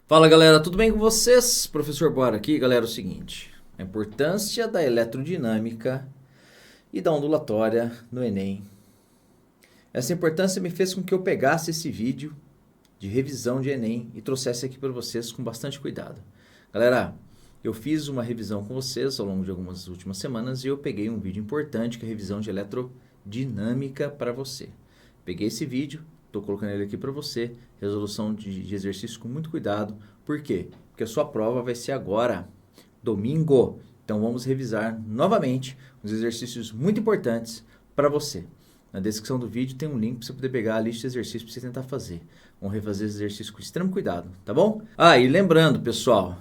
Fala galera, tudo bem com vocês? Professor Bora aqui, galera, é o seguinte, a importância da eletrodinâmica e da ondulatória no Enem. Essa importância me fez com que eu pegasse esse vídeo de revisão de Enem e trouxesse aqui para vocês com bastante cuidado. Galera, eu fiz uma revisão com vocês ao longo de algumas últimas semanas e eu peguei um vídeo importante que é a revisão de eletrodinâmica para você. Peguei esse vídeo, estou colocando ele aqui para você, resolução de exercício com muito cuidado. Por quê? Porque a sua prova vai ser agora, domingo. Então vamos revisar novamente os exercícios muito importantes para você. Na descrição do vídeo tem um link para você poder pegar a lista de exercícios para você tentar fazer. Vamos refazer esse exercício com extremo cuidado, tá bom? E lembrando, pessoal,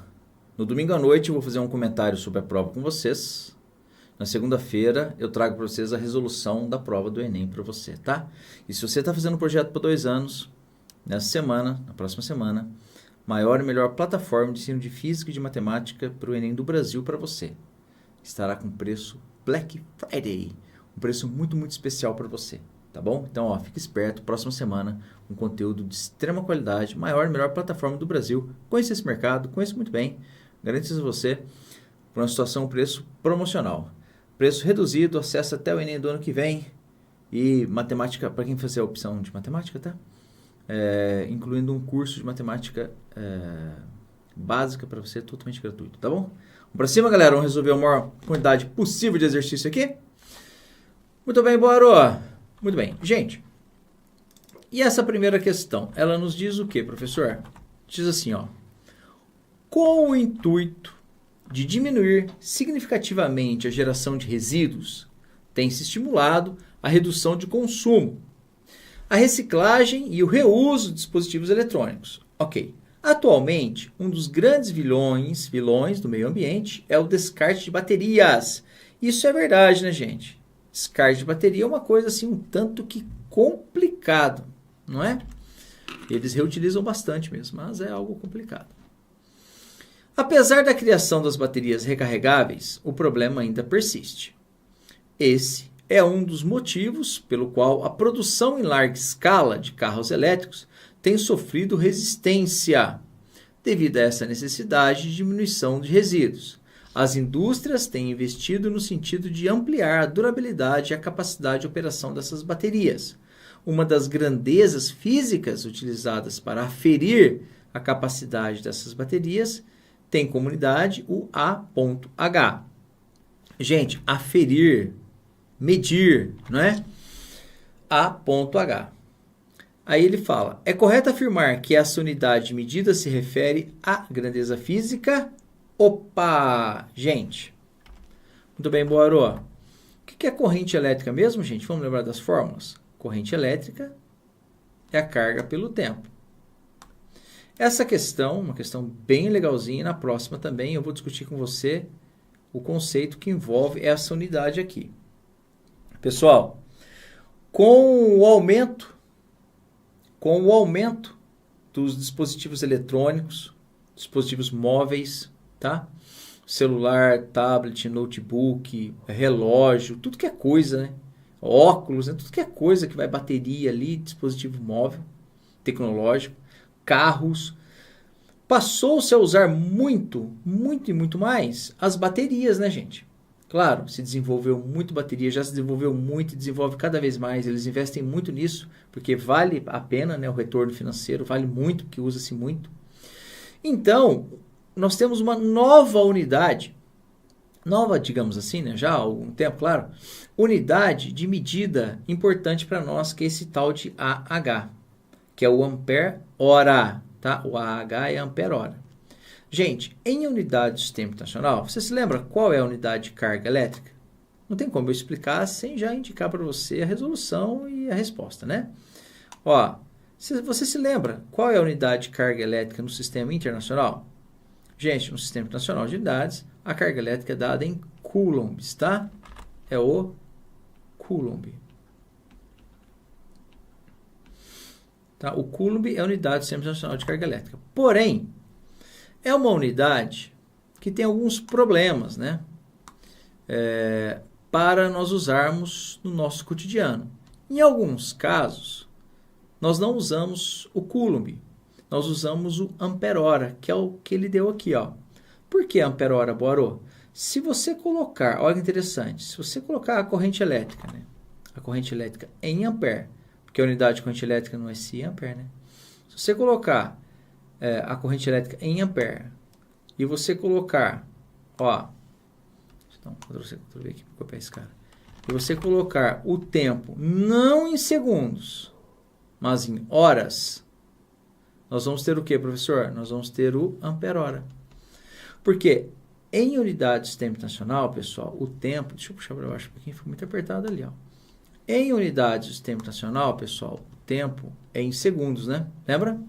no domingo à noite eu vou fazer um comentário sobre a prova com vocês. Na segunda-feira eu trago para vocês a resolução da prova do Enem para você, tá? E se você está fazendo um projeto para 2 anos, nessa semana, na próxima semana, maior e melhor plataforma de ensino de física e de matemática para o Enem do Brasil para você. Estará com preço Black Friday, um preço muito, muito especial para você, tá bom? Então, fique esperto, próxima semana, um conteúdo de extrema qualidade, maior e melhor plataforma do Brasil. Conheça esse mercado, conheça muito bem, garanto a você por uma situação, um preço promocional. Preço reduzido, acesso até o Enem do ano que vem e matemática, para quem fazer a opção de matemática, tá? Incluindo um curso de matemática básica para você, totalmente gratuito, tá bom? Vamos para cima, galera, vamos resolver a maior quantidade possível de exercício aqui. Muito bem, Bora! Muito bem, gente. E essa primeira questão, ela nos diz o que, professor? Diz assim, com o intuito de diminuir significativamente a geração de resíduos, tem-se estimulado a redução de consumo, a reciclagem e o reuso de dispositivos eletrônicos. Ok. Atualmente, um dos grandes vilões do meio ambiente é o descarte de baterias. Isso é verdade, né, gente? Descarte de bateria é uma coisa assim um tanto que complicado, não é? Eles reutilizam bastante mesmo, mas é algo complicado. Apesar da criação das baterias recarregáveis, o problema ainda persiste. Esse é um dos motivos pelo qual a produção em larga escala de carros elétricos tem sofrido resistência, devido a essa necessidade de diminuição de resíduos. As indústrias têm investido no sentido de ampliar a durabilidade e a capacidade de operação dessas baterias. Uma das grandezas físicas utilizadas para aferir a capacidade dessas baterias tem como unidade o A.H. Gente, aferir, medir, não é? A.H. Aí ele fala, é correto afirmar que essa unidade de medida se refere à grandeza física? Opa! Gente, muito bem, Boarô. O que é corrente elétrica mesmo, gente? Vamos lembrar das fórmulas? Corrente elétrica é a carga pelo tempo. Essa questão, uma questão bem legalzinha, na próxima também eu vou discutir com você o conceito que envolve essa unidade aqui. Pessoal, com o aumento dos dispositivos eletrônicos, dispositivos móveis, tá? Celular, tablet, notebook, relógio, tudo que é coisa, né? Óculos, né? Tudo que é coisa que vai bateria ali, dispositivo móvel, tecnológico, carros, passou-se a usar muito e muito mais as baterias, né, gente? Claro, se desenvolveu muito bateria, já se desenvolveu muito e desenvolve cada vez mais. Eles investem muito nisso, porque vale a pena, né, o retorno financeiro, vale muito, porque usa-se muito. Então, nós temos uma nova unidade, digamos assim, né, já há algum tempo, claro, unidade de medida importante para nós, que é esse tal de AH, que é o ampere-hora, tá? O AH é ampere-hora. Gente, em unidade do Sistema Internacional, você se lembra qual é a unidade de carga elétrica? Não tem como eu explicar sem já indicar para você a resolução e a resposta, né? Você se lembra qual é a unidade de carga elétrica no Sistema Internacional? Gente, no Sistema Internacional de Unidades, a carga elétrica é dada em coulombs, tá? É o coulomb. Tá? O coulomb é a unidade do Sistema Internacional de Carga Elétrica. Porém, é uma unidade que tem alguns problemas, né? Para nós usarmos no nosso cotidiano. Em alguns casos, nós não usamos o coulomb. nós usamos o ampere-hora, que é o que ele deu aqui, ó. Por que ampere-hora, Boarô? Se você colocar, olha que interessante, se você colocar a corrente elétrica, né? A corrente elétrica em ampere, porque a unidade de corrente elétrica não é SI, é ampere, né? Se você colocar a corrente elétrica em ampere e você colocar, ó, então, Ctrl+C, Ctrl+V aqui para copiar esse cara, e você colocar o tempo não em segundos, mas em horas, nós vamos ter o que, professor? Nós vamos ter o ampere-hora. Porque em unidades de tempo internacional, pessoal, o tempo, deixa eu puxar para baixo um pouquinho, foi muito apertado ali, ó. Em unidades de tempo internacional, pessoal, o tempo é em segundos, né? Lembra?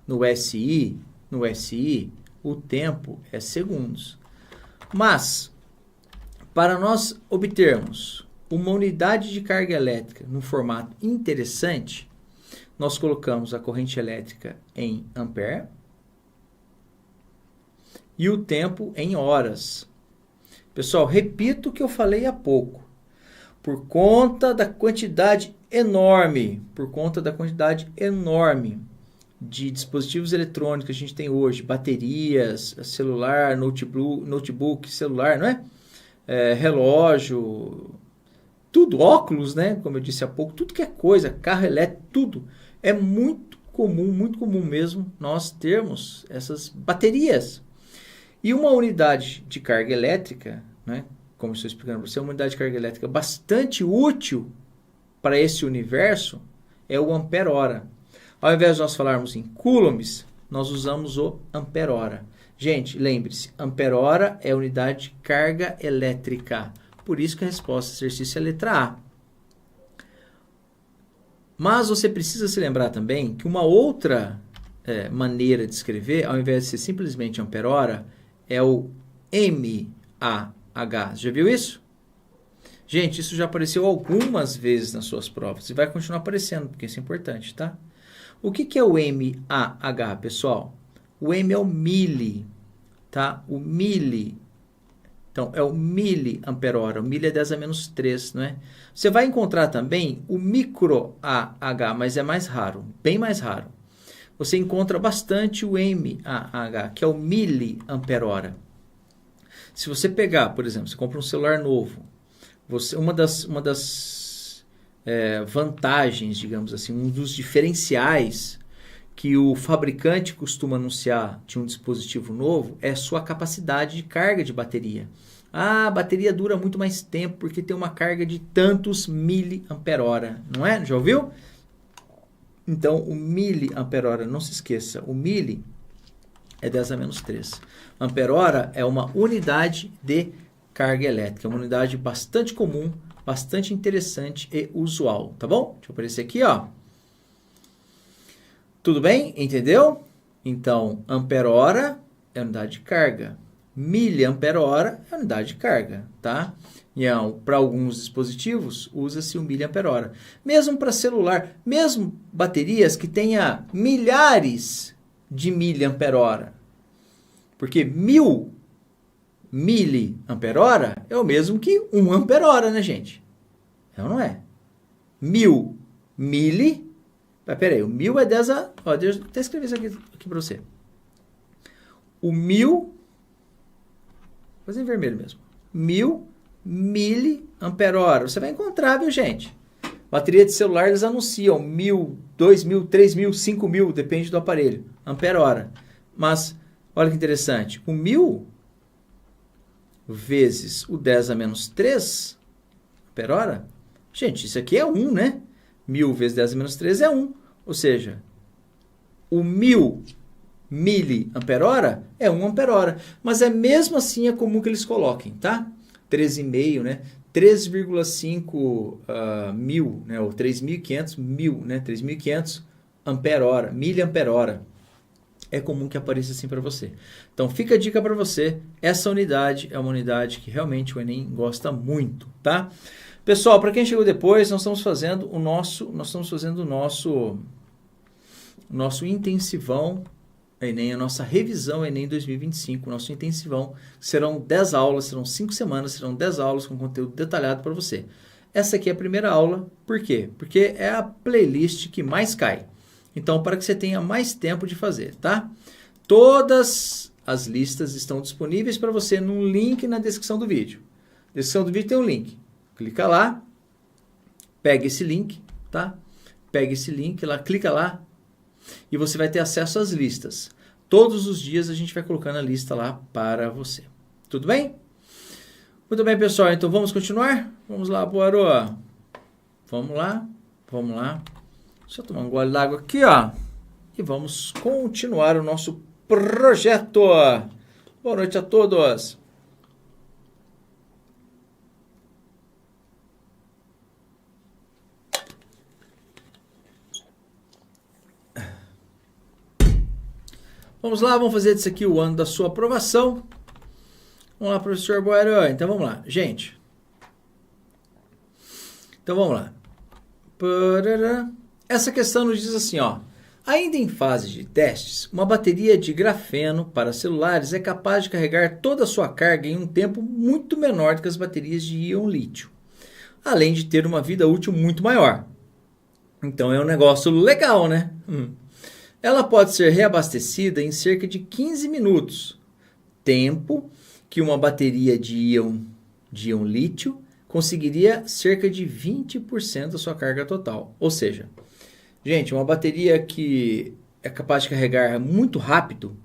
No SI, o tempo é segundos. Mas, para nós obtermos uma unidade de carga elétrica no formato interessante, nós colocamos a corrente elétrica em ampere e o tempo em horas. Pessoal, repito o que eu falei há pouco. Por conta da quantidade enorme de dispositivos eletrônicos que a gente tem hoje, baterias, celular, notebook, celular, não é? Relógio, tudo, óculos, né? Como eu disse há pouco, tudo que é coisa, carro elétrico, tudo. É muito comum mesmo nós termos essas baterias. E uma unidade de carga elétrica, né? Como eu estou explicando para você, uma unidade de carga elétrica bastante útil para esse universo é o ampere-hora. Ao invés de nós falarmos em coulombs, nós usamos o ampere-hora. Gente, lembre-se, ampere-hora é a unidade de carga elétrica. Por isso que a resposta do exercício é a letra A. Mas você precisa se lembrar também que uma outra maneira de escrever, ao invés de ser simplesmente ampere-hora, é o mAh. Já viu isso? Gente, isso já apareceu algumas vezes nas suas provas e vai continuar aparecendo, porque isso é importante, tá? O que é o mAh, pessoal? O M é o milli, tá? O milli. Então, é o miliampere-hora. O milli é 10 a menos 3, não é? Você vai encontrar também o micro-AH, mas é mais raro, bem mais raro. Você encontra bastante o mAh, que é o miliampere-hora. Se você pegar, por exemplo, você compra um celular novo, uma das vantagens, digamos assim, um dos diferenciais que o fabricante costuma anunciar de um dispositivo novo é sua capacidade de carga de bateria. Ah, a bateria dura muito mais tempo porque tem uma carga de tantos miliampere-hora, não é? Já ouviu? Então, o miliampere-hora, não se esqueça, o milli é 10 a menos 3. Ampere-hora é uma unidade de carga elétrica, uma unidade bastante comum, bastante interessante e usual, tá bom? Deixa eu aparecer aqui, ó. Tudo bem? Entendeu? Então, ampere-hora é unidade de carga. Miliampere-hora é unidade de carga, tá? Então, para alguns dispositivos, usa-se o miliampere-hora. Mesmo para celular, mesmo baterias que tenha milhares de miliampere-hora. Porque 1000 miliampere-hora é o mesmo que 1 ampere-hora, né, gente? É ou não é? 1000 mili... Peraí, o 1000 é 10 a... Ó, deixa eu até escrever isso aqui para você. O 1000... Vou fazer em vermelho mesmo. 1000 miliampere-hora. Você vai encontrar, viu, gente? Bateria de celular, eles anunciam 1000, 2000, 3000, 5000, depende do aparelho. Ampere-hora. Mas, olha que interessante. O 1000 vezes o 10 a menos 3 ampere-hora. Gente, isso aqui é 1, né? 1000 vezes 10 a menos 3 é 1. Ou seja, o 1000 miliampere-hora é 1 ampere-hora. Mas mesmo assim é comum que eles coloquem, tá? 3,5, né? 3,5 mil, né? Ou 3.500 mil, né? 3.500 ampere-hora, miliampere-hora. É comum que apareça assim para você. Então, fica a dica para você. Essa unidade é uma unidade que realmente o Enem gosta muito, tá? Pessoal, para quem chegou depois, nós estamos fazendo o nosso intensivão Enem, a nossa revisão Enem 2025, nosso intensivão. Serão 10 aulas, serão 5 semanas, serão 10 aulas com conteúdo detalhado para você. Essa aqui é a primeira aula, por quê? Porque é a playlist que mais cai. Então, para que você tenha mais tempo de fazer, tá? Todas as listas estão disponíveis para você no link na descrição do vídeo. Na descrição do vídeo tem um link. Clica lá, pega esse link, tá? Pega esse link lá, clica lá e você vai ter acesso às listas. Todos os dias a gente vai colocando a lista lá para você. Tudo bem? Muito bem, pessoal. Então vamos continuar? Vamos lá, Boarô. Vamos lá. Vamos lá. Deixa eu tomar um gole d'água aqui, ó. E vamos continuar o nosso projeto. Boa noite a todos. Vamos lá, vamos fazer disso aqui o ano da sua aprovação. Vamos lá, professor Boarô. Então vamos lá, gente. Então vamos lá. Essa questão nos diz assim, ó. Ainda em fase de testes, uma bateria de grafeno para celulares é capaz de carregar toda a sua carga em um tempo muito menor do que as baterias de íon lítio, além de ter uma vida útil muito maior. Então é um negócio legal, né? Ela pode ser reabastecida em cerca de 15 minutos, tempo que uma bateria de íon lítio conseguiria cerca de 20% da sua carga total. Ou seja, gente, uma bateria que é capaz de carregar muito rápido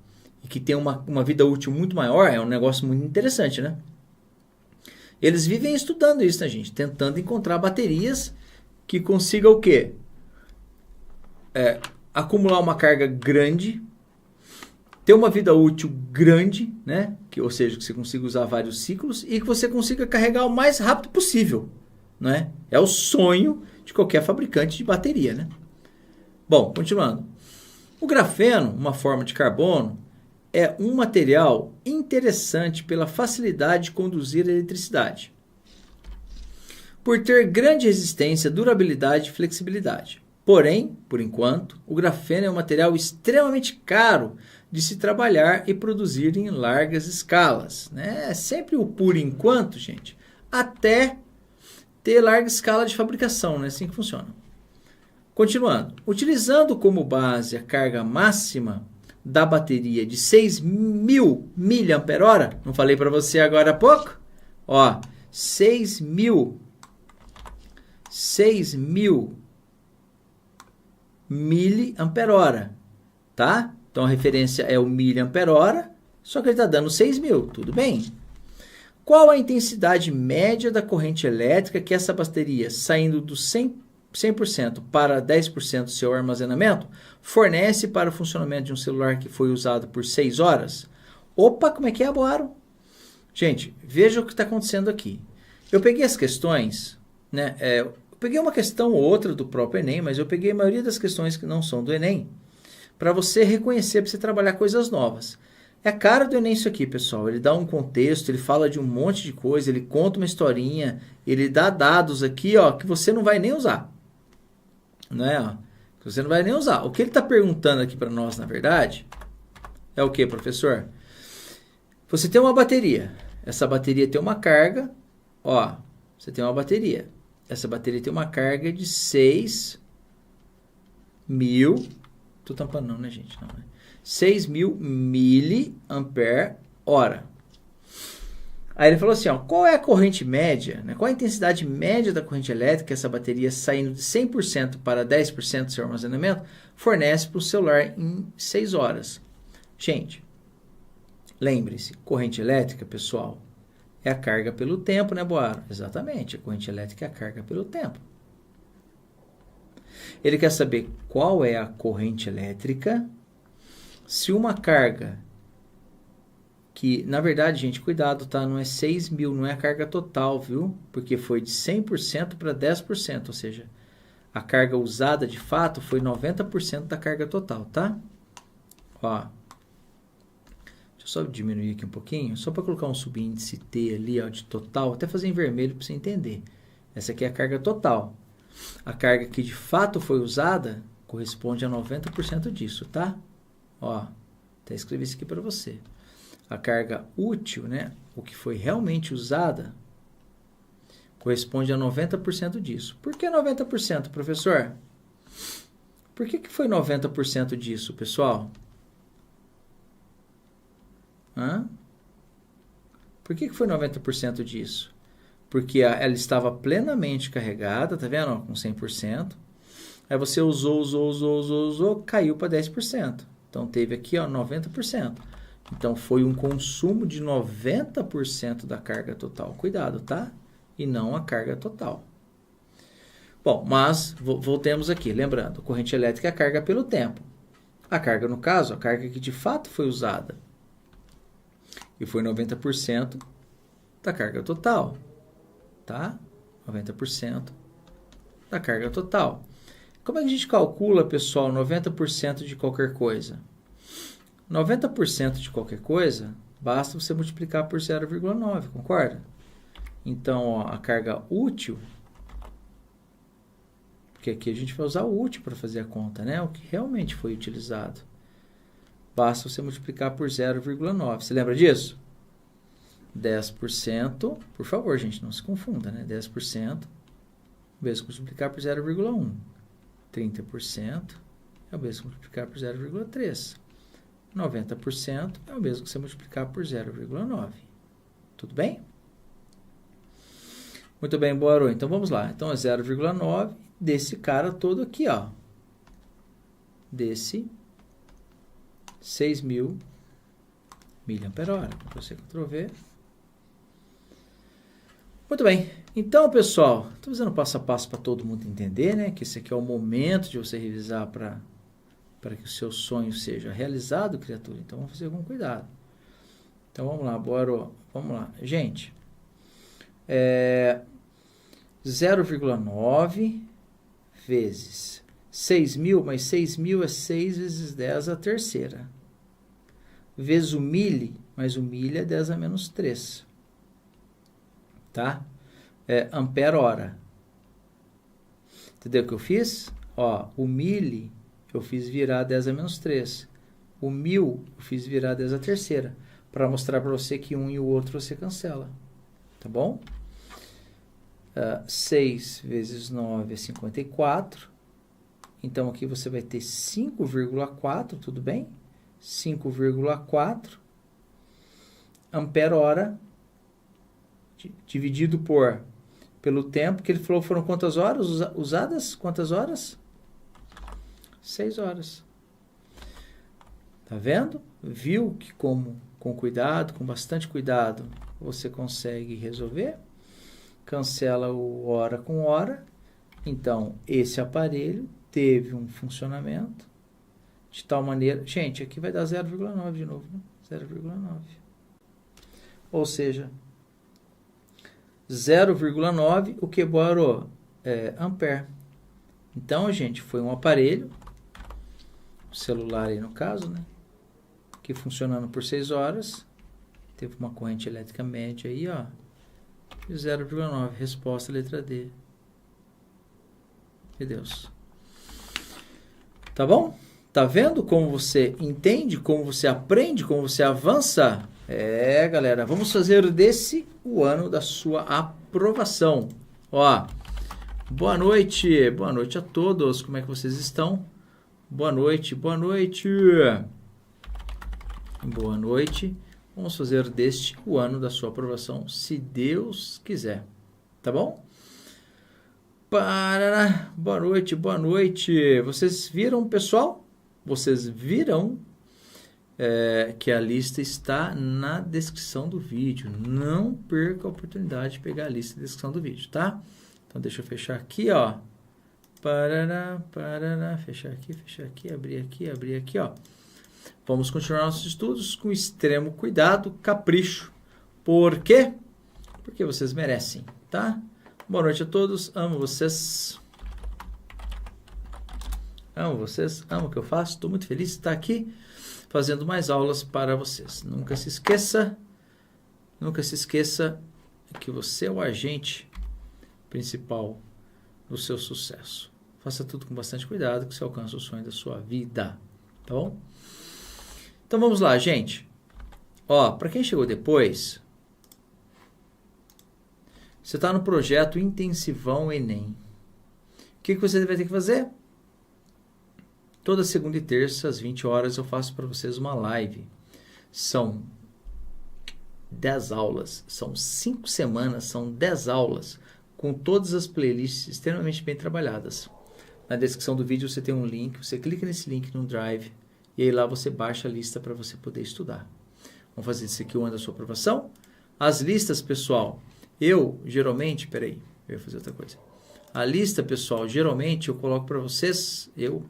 e que tem uma vida útil muito maior é um negócio muito interessante, né? Eles vivem estudando isso, né, gente? Tentando encontrar baterias que consigam o quê? Acumular uma carga grande, ter uma vida útil grande, né? Ou seja, que você consiga usar vários ciclos e que você consiga carregar o mais rápido possível, né? É o sonho de qualquer fabricante de bateria, né? Bom, continuando. O grafeno, uma forma de carbono, é um material interessante pela facilidade de conduzir a eletricidade, por ter grande resistência, durabilidade e flexibilidade. Porém, por enquanto, o grafeno é um material extremamente caro de se trabalhar e produzir em largas escalas, né? É sempre o por enquanto, gente, até ter larga escala de fabricação, né? Assim que funciona. Continuando, utilizando como base a carga máxima da bateria de 6.000 mAh, não falei para você agora há pouco? Ó, 6.000 mAh, tá? Então a referência é o mAh, só que ele está dando 6.000, tudo bem? Qual a intensidade média da corrente elétrica que essa bateria, saindo do 100% para 10% do seu armazenamento, fornece para o funcionamento de um celular que foi usado por 6 horas? Opa, como é que é, Boaro? Gente, veja o que está acontecendo aqui. Eu peguei as questões, né? Eu peguei uma questão ou outra do próprio Enem, mas eu peguei a maioria das questões que não são do Enem, para você reconhecer, para você trabalhar coisas novas. É a cara do Enem isso aqui, pessoal. Ele dá um contexto, ele fala de um monte de coisa, ele conta uma historinha, ele dá dados aqui, ó, que você não vai nem usar. Não é? Ó, que você não vai nem usar. O que ele está perguntando aqui para nós, na verdade, é o que, professor? Você tem uma bateria. Essa bateria tem uma carga, ó, você tem uma bateria. Essa bateria tem uma carga de 6.000. Tô tampando não, né, gente? Não, né? 6.000 mAh. Aí ele falou assim, ó, qual é a corrente média, né? Qual a intensidade média da corrente elétrica que essa bateria saindo de 100% para 10% do seu armazenamento fornece para o celular em 6 horas? Gente, lembre-se, corrente elétrica, pessoal, é a carga pelo tempo, né, Boaro? Exatamente, a corrente elétrica é a carga pelo tempo. Ele quer saber qual é a corrente elétrica se uma carga que, na verdade, gente, cuidado, tá? Não é 6.000, não é a carga total, viu? Porque foi de 100% para 10%, ou seja, a carga usada de fato foi 90% da carga total, tá? Ó, deixa eu só diminuir aqui um pouquinho, só para colocar um subíndice T ali, ó, de total, até fazer em vermelho para você entender. Essa aqui é a carga total. A carga que de fato foi usada corresponde a 90% disso, tá? Ó, até escrevi isso aqui para você. A carga útil, né, o que foi realmente usada, corresponde a 90% disso. Por que 90%, professor? Por que foi 90% disso, pessoal? Hã? Por que foi 90% disso? Porque ela estava plenamente carregada, tá vendo? Com 100%. Aí você usou, caiu para 10%. Então teve aqui, ó, 90%. Então foi um consumo de 90% da carga total. Cuidado, tá? E não a carga total. Bom, mas voltemos aqui, lembrando, corrente elétrica é a carga pelo tempo. A carga, no caso, a carga que de fato foi usada. E foi 90% da carga total, tá? 90% da carga total. Como é que a gente calcula, pessoal, 90% de qualquer coisa? 90% de qualquer coisa, basta você multiplicar por 0,9, concorda? Então, ó, a carga útil, porque aqui a gente vai usar o útil para fazer a conta, né? O que realmente foi utilizado. Basta você multiplicar por 0,9. Você lembra disso? 10%, por favor, gente, não se confunda, né? 10% vezes multiplicar por 0,1. 30% é o mesmo que multiplicar por 0,3. 90% é o mesmo que você multiplicar por 0,9. Tudo bem? Muito bem, Boarô. Então, vamos lá. Então, é 0,9 desse cara todo aqui, ó. Desse 6.000 mAh. Ctrl+C, Ctrl+V. Muito bem. Então, pessoal, estou fazendo passo a passo para todo mundo entender, né? Que esse aqui é o momento de você revisar para que o seu sonho seja realizado, criatura. Então, vamos fazer com cuidado. Então, vamos lá, bora. Vamos lá. Gente, 0,9 vezes 6.000, mas 6.000 é 6 vezes 10 a terceira. Vezes o milho, mas o milho é 10 a menos 3. Tá? Ampere-hora. Entendeu o que eu fiz? Ó, o milho eu fiz virar 10 a menos 3. O 1.000 eu fiz virar 10 a terceira. Para mostrar para você que um e o outro você cancela. Tá bom? 6 vezes 9 é 54. Então, aqui você vai ter 5,4, tudo bem? 5,4 ampere-hora dividido pelo tempo, que ele falou foram quantas horas usadas? Quantas horas? 6 horas. Tá vendo? Viu que com cuidado, com bastante cuidado, você consegue resolver? Cancela o hora com hora. Então, esse aparelho teve um funcionamento de tal maneira... Gente, aqui vai dar 0,9 de novo, né? 0,9. Ou seja, 0,9, o que, Boarô? Ampere. Então, gente, foi um aparelho, celular aí no caso, né? Que funcionando por 6 horas, teve uma corrente elétrica média aí, ó, de 0,9. Resposta, letra D. Meu Deus. Tá bom? Tá vendo como você entende, como você aprende, como você avança? Galera, vamos fazer desse o ano da sua aprovação. Ó, boa noite a todos. Como é que vocês estão? Boa noite. Boa noite. Vamos fazer deste o ano da sua aprovação, se Deus quiser. Tá bom? Boa noite. Vocês viram, pessoal? Vocês viram que a lista está na descrição do vídeo. Não perca a oportunidade de pegar a lista na descrição do vídeo, tá? Então, deixa eu fechar aqui, ó. Fechar aqui, abrir aqui, ó. Vamos continuar nossos estudos com extremo cuidado, capricho. Por quê? Porque vocês merecem, tá? Boa noite a todos, amo vocês. Amo o que eu faço, estou muito feliz de estar aqui fazendo mais aulas para vocês. Nunca se esqueça que você é o agente principal do seu sucesso. Faça tudo com bastante cuidado que você alcança o sonho da sua vida, tá bom? Então vamos lá, gente. Ó, para quem chegou depois, você está no projeto Intensivão Enem. O que você vai ter que fazer? Toda segunda e terça, às 20 horas, eu faço para vocês uma live. São 10 aulas, são 5 semanas, são 10 aulas, com todas as playlists extremamente bem trabalhadas. Na descrição do vídeo você tem um link, você clica nesse link no Drive, e aí lá você baixa a lista para você poder estudar. Vamos fazer isso aqui, o ano da sua aprovação. As listas, pessoal, eu geralmente, eu ia fazer outra coisa. A lista, pessoal, geralmente eu coloco para vocês, eu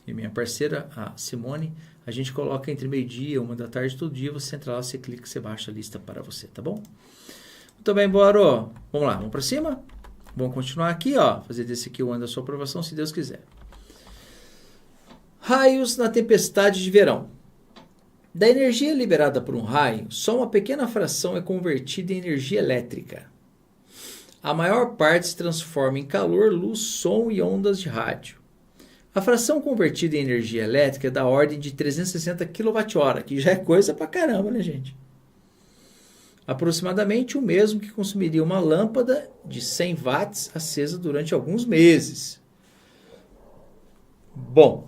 e minha parceira, a Simone, a gente coloca entre meio-dia e 1 da tarde, todo dia, você entra lá, você clica, você baixa a lista para você, tá bom? Muito bem, Boaro. Vamos lá, vamos para cima? Vamos continuar aqui, ó, fazer desse aqui o ano da sua aprovação, se Deus quiser. Raios na tempestade de verão. Da energia liberada por um raio, só uma pequena fração é convertida em energia elétrica. A maior parte se transforma em calor, luz, som e ondas de rádio. A fração convertida em energia elétrica é da ordem de 360 kWh, que já é coisa pra caramba, né, gente? Aproximadamente o mesmo que consumiria uma lâmpada de 100 watts acesa durante alguns meses. Bom,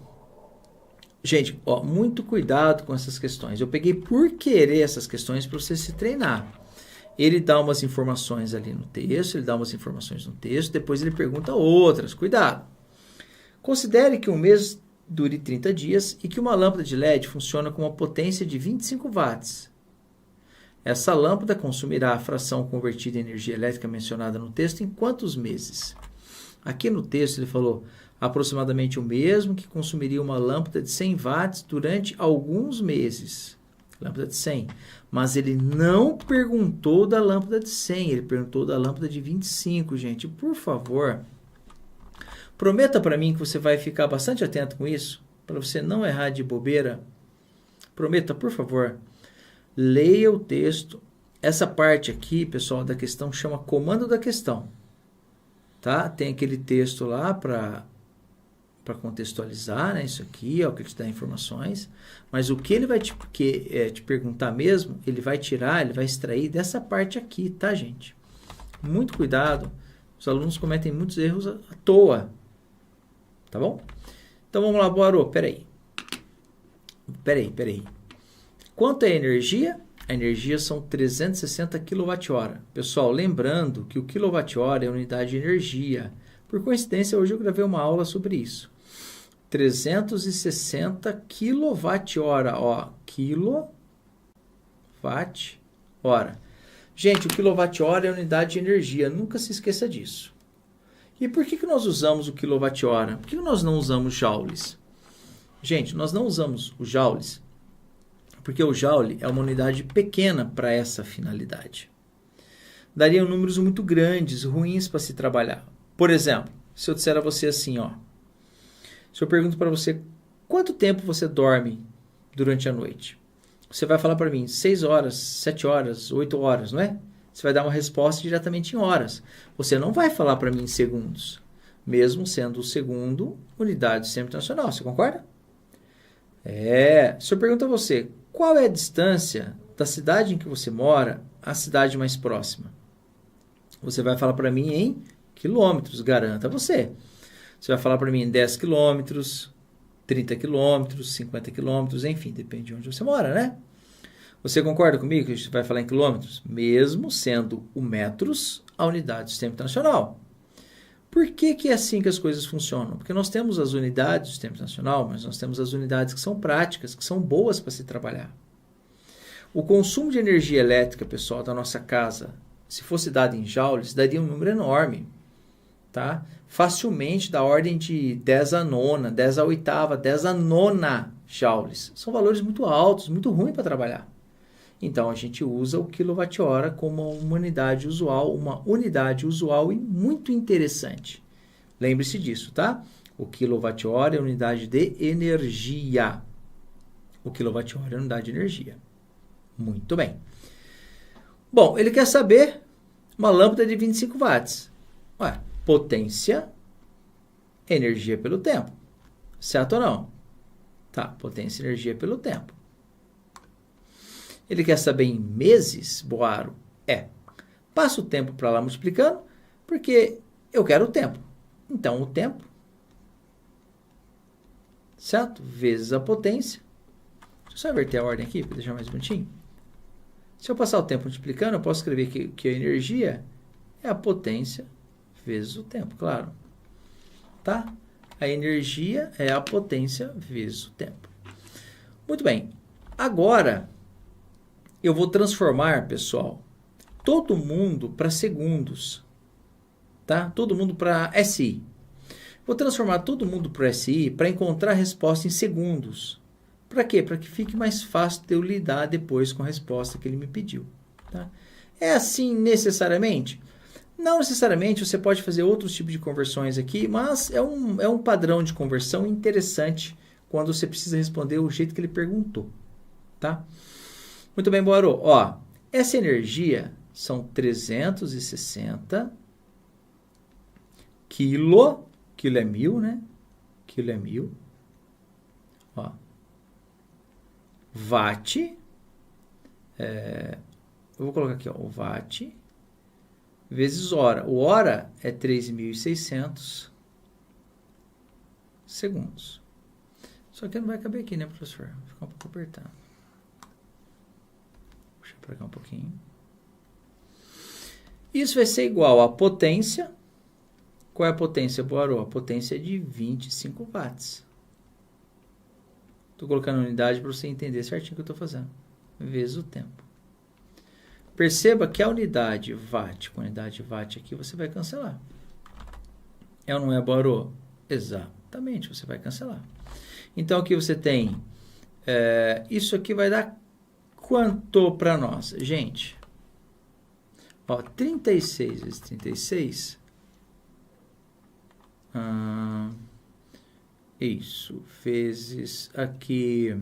gente, ó, muito cuidado com essas questões. Eu peguei por querer essas questões para você se treinar. Ele dá umas informações ali no texto, depois ele pergunta outras. Cuidado! Considere que um mês dure 30 dias e que uma lâmpada de LED funciona com uma potência de 25 watts. Essa lâmpada consumirá a fração convertida em energia elétrica mencionada no texto em quantos meses? Aqui no texto ele falou aproximadamente o mesmo que consumiria uma lâmpada de 100 watts durante alguns meses. Lâmpada de 100. Mas ele não perguntou da lâmpada de 100, ele perguntou da lâmpada de 25, gente. Por favor, prometa para mim que você vai ficar bastante atento com isso, para você não errar de bobeira. Prometa, por favor. Leia o texto. Essa parte aqui, pessoal, da questão chama comando da questão. Tá? Tem aquele texto lá para contextualizar, né? Isso aqui é o que te dá informações. Mas o que ele vai te perguntar mesmo, ele vai extrair dessa parte aqui, tá, gente? Muito cuidado. Os alunos cometem muitos erros à toa. Tá bom? Então vamos lá, Boaro. Peraí. Quanto é a energia? A energia são 360 kWh. Pessoal, lembrando que o kWh é unidade de energia. Por coincidência, hoje eu gravei uma aula sobre isso. 360 kWh, ó. KWh. Gente, o kWh é unidade de energia. Nunca se esqueça disso. E por que nós usamos o kWh? Por que nós não usamos joules? Gente, nós não usamos o joules porque o joule é uma unidade pequena para essa finalidade. Dariam números muito grandes, ruins para se trabalhar. Por exemplo, se eu disser a você assim, ó, se eu pergunto para você quanto tempo você dorme durante a noite, você vai falar para mim 6 horas, 7 horas, 8 horas, não é? Você vai dar uma resposta diretamente em horas. Você não vai falar para mim em segundos, mesmo sendo o segundo unidade do Sistema Internacional. Você concorda? Se eu pergunto a você, qual é a distância da cidade em que você mora à cidade mais próxima? Você vai falar para mim em quilômetros, garanto a você. Você vai falar para mim em 10 quilômetros, 30 quilômetros, 50 quilômetros, enfim, depende de onde você mora, né? Você concorda comigo que a gente vai falar em quilômetros? Mesmo sendo o metros a unidade do Sistema Internacional. Por que é assim que as coisas funcionam? Porque nós temos as unidades do Sistema Internacional, mas nós temos as unidades que são práticas, que são boas para se trabalhar. O consumo de energia elétrica, pessoal, da nossa casa, se fosse dado em joules, daria um número enorme. Tá? Facilmente da ordem de 10 a nona, 10 a oitava, 10 a nona joules. São valores muito altos, muito ruins para trabalhar. Então, a gente usa o kWh como uma unidade usual e muito interessante. Lembre-se disso, tá? O kWh é unidade de energia. O kWh é unidade de energia. Muito bem. Bom, ele quer saber uma lâmpada de 25 watts. Ué, potência, energia pelo tempo. Certo ou não? Tá, potência e energia pelo tempo. Ele quer saber em meses, Boaro? Passa o tempo para lá multiplicando, porque eu quero o tempo. Então, o tempo certo? Vezes a potência. Deixa eu só inverter a ordem aqui para deixar mais bonitinho. Se eu passar o tempo multiplicando, eu posso escrever que a energia é a potência vezes o tempo, claro. Tá? A energia é a potência vezes o tempo. Muito bem. Agora, eu vou transformar, pessoal, todo mundo para segundos. Tá? Todo mundo para SI. Vou transformar todo mundo para SI para encontrar a resposta em segundos. Para quê? Para que fique mais fácil de eu lidar depois com a resposta que ele me pediu. Tá? É assim necessariamente? Não necessariamente, você pode fazer outros tipos de conversões aqui, mas é um padrão de conversão interessante quando você precisa responder o jeito que ele perguntou. Tá? Muito bem, Boarô. Ó, essa energia são 360 quilo é 1000, né? Quilo é 1000. Ó. Watt, eu vou colocar aqui, ó, o watt vezes hora. O hora é 3.600 segundos. Só que não vai caber aqui, né, professor? Vai ficar um pouco apertado. Deixa eu pegar um pouquinho. Isso vai ser igual à potência. Qual é a potência, Boarô? A potência é de 25 watts. Estou colocando a unidade para você entender certinho o que eu estou fazendo. Vezes o tempo. Perceba que a unidade watt, com a unidade watt aqui, você vai cancelar. É ou não é, Boarô? Exatamente, você vai cancelar. Então, aqui você tem... isso aqui vai dar quanto para nós? Gente, ó, 36 vezes 36... isso, vezes aqui,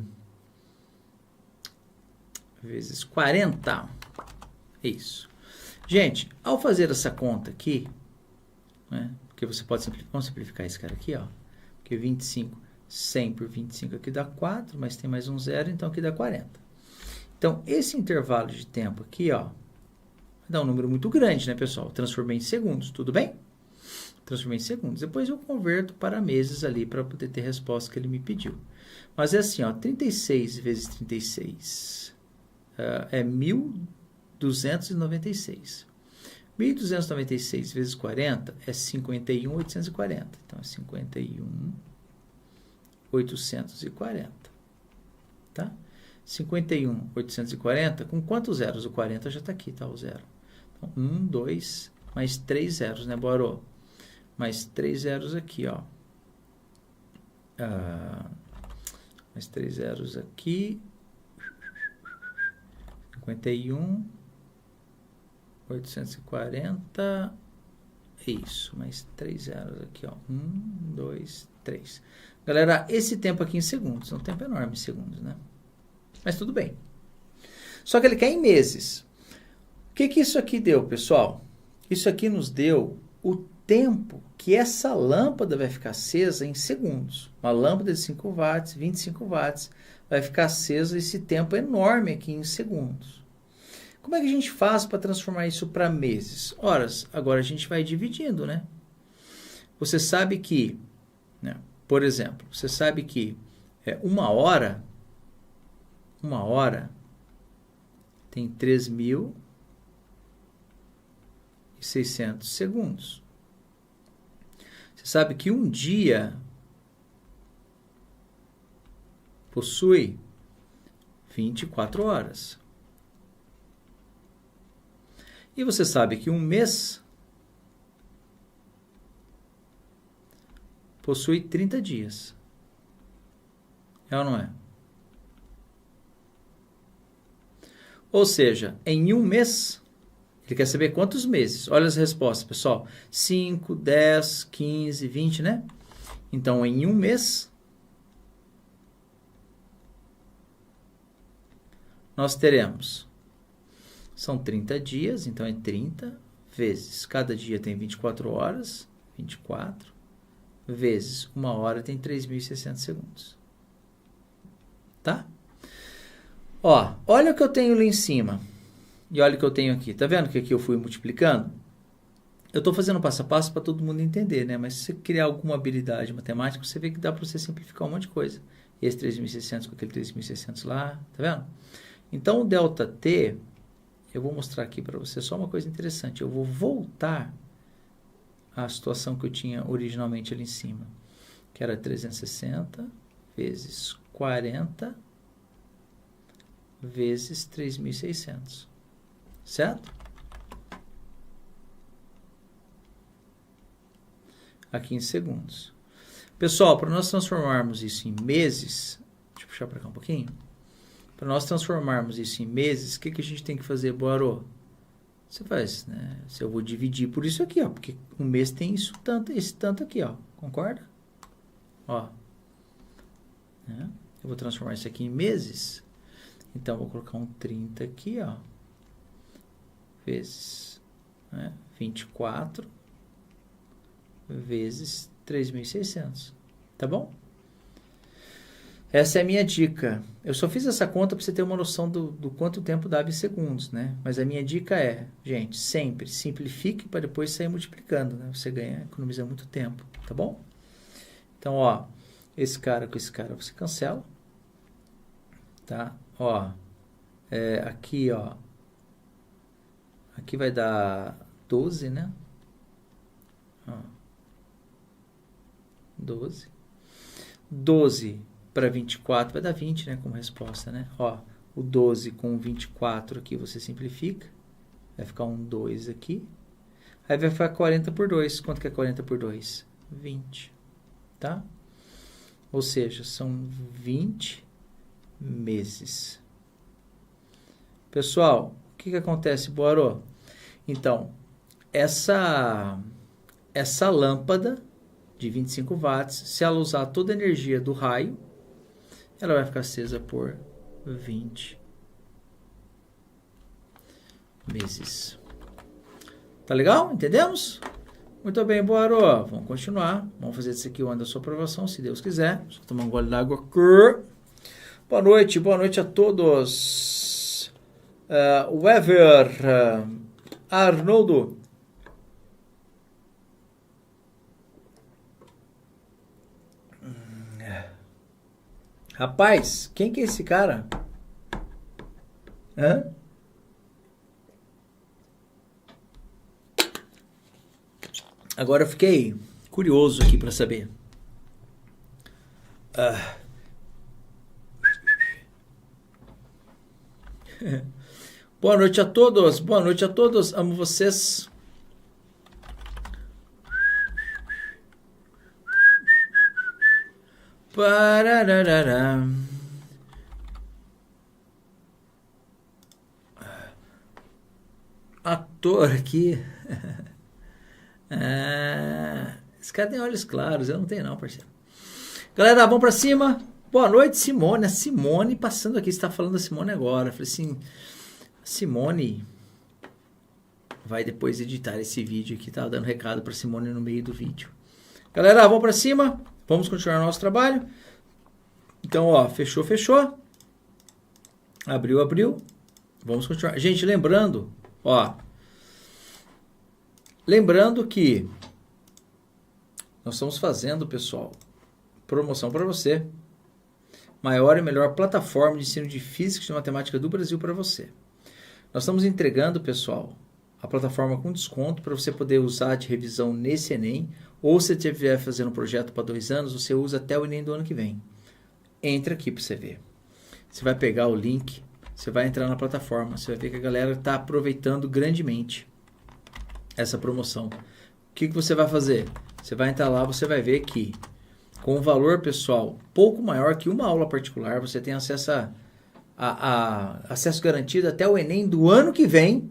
vezes 40, isso. Gente, ao fazer essa conta aqui, né, porque você pode simplificar, vamos simplificar esse cara aqui, ó, porque 25, 100 por 25 aqui dá 4, mas tem mais um zero, então aqui dá 40. Então, esse intervalo de tempo aqui, ó, dá um número muito grande, né, pessoal? Transformei em segundos, tudo bem? Transformei em segundos. Depois eu converto para meses ali para poder ter a resposta que ele me pediu. Mas é assim, ó, 36 vezes 36 é 1.296. 1.296 vezes 40 é 51.840. Então, é 51.840. Tá? 51.840, com quantos zeros? O 40 já está aqui, tá? O zero. Então, 1, 2, mais 3 zeros, né, Boarô? Mais 3 zeros aqui, ó. Mais 3 zeros aqui. 51.840. Isso, mais 3 zeros aqui, ó. 1, 2, 3. Galera, esse tempo aqui em segundos. É um tempo enorme em segundos, né? Mas tudo bem. Só que ele quer em meses. O que isso aqui deu, pessoal? Isso aqui nos deu o tempo que essa lâmpada vai ficar acesa em segundos. Uma lâmpada de 5 watts, 25 watts, vai ficar acesa esse tempo enorme aqui em segundos. Como é que a gente faz para transformar isso para meses? Horas. Agora a gente vai dividindo, né? Você sabe que, né, por exemplo, você sabe que uma hora tem 3.600 segundos. Você sabe que um dia possui 24 horas. E você sabe que um mês possui 30 dias. É ou não é? Ou seja, em um mês, ele quer saber quantos meses. Olha as respostas, pessoal. 5, 10, 15, 20, né? Então, em um mês, nós teremos, são 30 dias, então é 30 vezes, cada dia tem 24 horas, 24, vezes uma hora tem 3.600 segundos. Tá? Ó, olha o que eu tenho ali em cima. E olha o que eu tenho aqui. Tá vendo que aqui eu fui multiplicando? Eu estou fazendo passo a passo para todo mundo entender, né? Mas se você criar alguma habilidade matemática, você vê que dá para você simplificar um monte de coisa. Esse 3.600 com aquele 3.600 lá, tá vendo? Então, o ΔT, eu vou mostrar aqui para você só uma coisa interessante. Eu vou voltar à situação que eu tinha originalmente ali em cima, que era 360 vezes 40 vezes 3.600, certo? Aqui em segundos. Pessoal, para nós transformarmos isso em meses, deixa eu puxar para cá um pouquinho. Para nós transformarmos isso em meses, o que a gente tem que fazer, Boarô? Você faz, né? Se eu vou dividir por isso aqui, ó, porque um mês tem isso tanto, esse tanto aqui, ó. Concorda? Ó. Né? Eu vou transformar isso aqui em meses. Então, eu vou colocar um 30 aqui, ó. Vezes, né? 24 vezes 3.600. Tá bom? Essa é a minha dica. Eu só fiz essa conta para você ter uma noção do quanto tempo dava em segundos, né? Mas a minha dica é, gente, sempre simplifique para depois sair multiplicando, né? Você economiza muito tempo, tá bom? Então, ó, esse cara com esse cara você cancela, tá? Ó, aqui, ó, aqui vai dar 12, né? Ó, 12 para 24 vai dar 20, né, como resposta, né? Ó, o 12 com 24 aqui você simplifica, vai ficar um 2 aqui, aí vai ficar 40 por 2. Quanto que é 40 por 2? 20, tá? Ou seja, são 20 meses. Pessoal, o que acontece, Boarô? Então, essa lâmpada de 25 watts, se ela usar toda a energia do raio, ela vai ficar acesa por 20 meses. Tá legal? Entendemos? Muito bem, Boarô. Vamos continuar. Vamos fazer isso aqui o ano da sua aprovação, se Deus quiser. Só tomar um gole d'água. Boa noite a todos. Wever, Arnoldo. Rapaz, quem que é esse cara? Hã? Agora eu fiquei curioso aqui para saber. Boa noite a todos. Boa noite a todos. Amo vocês. Parararara. Ator aqui. Esse cara tem olhos claros, eu não tenho não, parceiro. Galera, vamos pra cima. Boa noite, Simone. A Simone passando aqui, você tá falando da Simone agora. Eu falei assim, Simone vai depois editar esse vídeo aqui, tá dando recado pra Simone no meio do vídeo. Galera, vamos pra cima. Vamos continuar nosso trabalho. Então, ó, fechou. Abriu. Vamos continuar. Gente, lembrando que nós estamos fazendo, pessoal, promoção para você. Maior e melhor plataforma de ensino de física e de matemática do Brasil para você. Nós estamos entregando, pessoal, a plataforma com desconto para você poder usar de revisão nesse Enem. Ou se você estiver fazendo um projeto para 2 anos, você usa até o Enem do ano que vem. Entra aqui para você ver. Você vai pegar o link, você vai entrar na plataforma, você vai ver que a galera está aproveitando grandemente essa promoção. O que você vai fazer? Você vai entrar lá, você vai ver que com um valor, pessoal, pouco maior que uma aula particular, você tem acesso acesso garantido até o Enem do ano que vem.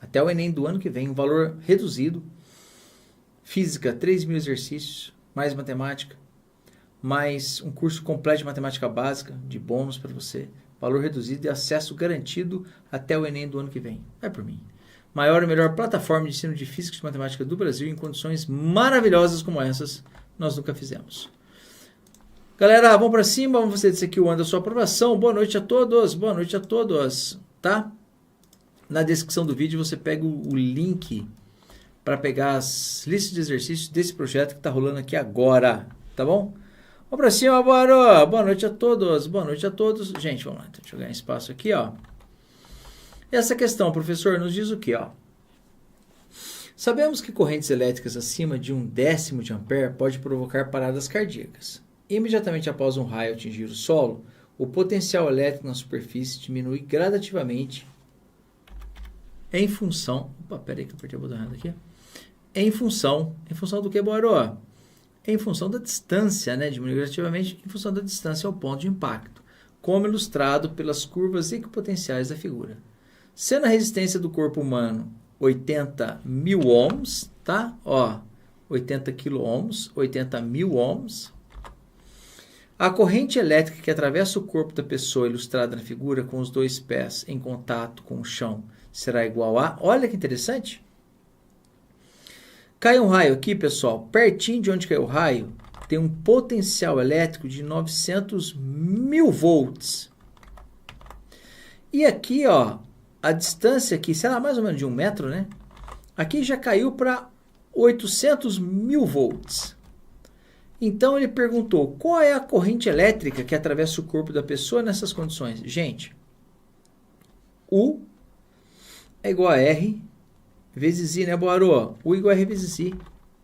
Até o Enem do ano que vem, um valor reduzido. Física, 3.000 exercícios, mais matemática, mais um curso completo de matemática básica, de bônus para você, valor reduzido e acesso garantido até o Enem do ano que vem. Vai por mim. Maior e melhor plataforma de ensino de física e de matemática do Brasil em condições maravilhosas como essas, nós nunca fizemos. Galera, vamos para cima, vamos fazer isso aqui o ano da sua aprovação. Boa noite a todos, tá? Na descrição do vídeo você pega o link para pegar as listas de exercícios desse projeto que está rolando aqui agora, tá bom? Vamos para cima, bora! Boa noite a todos, boa noite a todos. Gente, vamos lá, então, deixa eu ganhar espaço aqui, ó. Essa questão, professor, nos diz o quê, ó? Sabemos que correntes elétricas acima de 1/10 de ampere pode provocar paradas cardíacas. Imediatamente após um raio atingir o solo, o potencial elétrico na superfície diminui gradativamente em função... Opa, peraí que eu apertei o botão errado aqui. Em função do que, Boró? Em função da distância, né? Diminui gradativamente em função da distância ao ponto de impacto, como ilustrado pelas curvas equipotenciais da figura. Sendo a resistência do corpo humano 80.000 ohms, tá? Ó, 80 quiloohms, 80.000 ohms. A corrente elétrica que atravessa o corpo da pessoa ilustrada na figura com os dois pés em contato com o chão será igual a... Olha que interessante. Cai um raio aqui, pessoal. Pertinho de onde caiu o raio, tem um potencial elétrico de 900.000 volts. E aqui, ó, a distância aqui, sei lá, mais ou menos de 1 metro, né? Aqui já caiu para 800.000 volts. Então, ele perguntou, qual é a corrente elétrica que atravessa o corpo da pessoa nessas condições? Gente, U é igual a R vezes I, né, Boarô? U igual a R vezes I.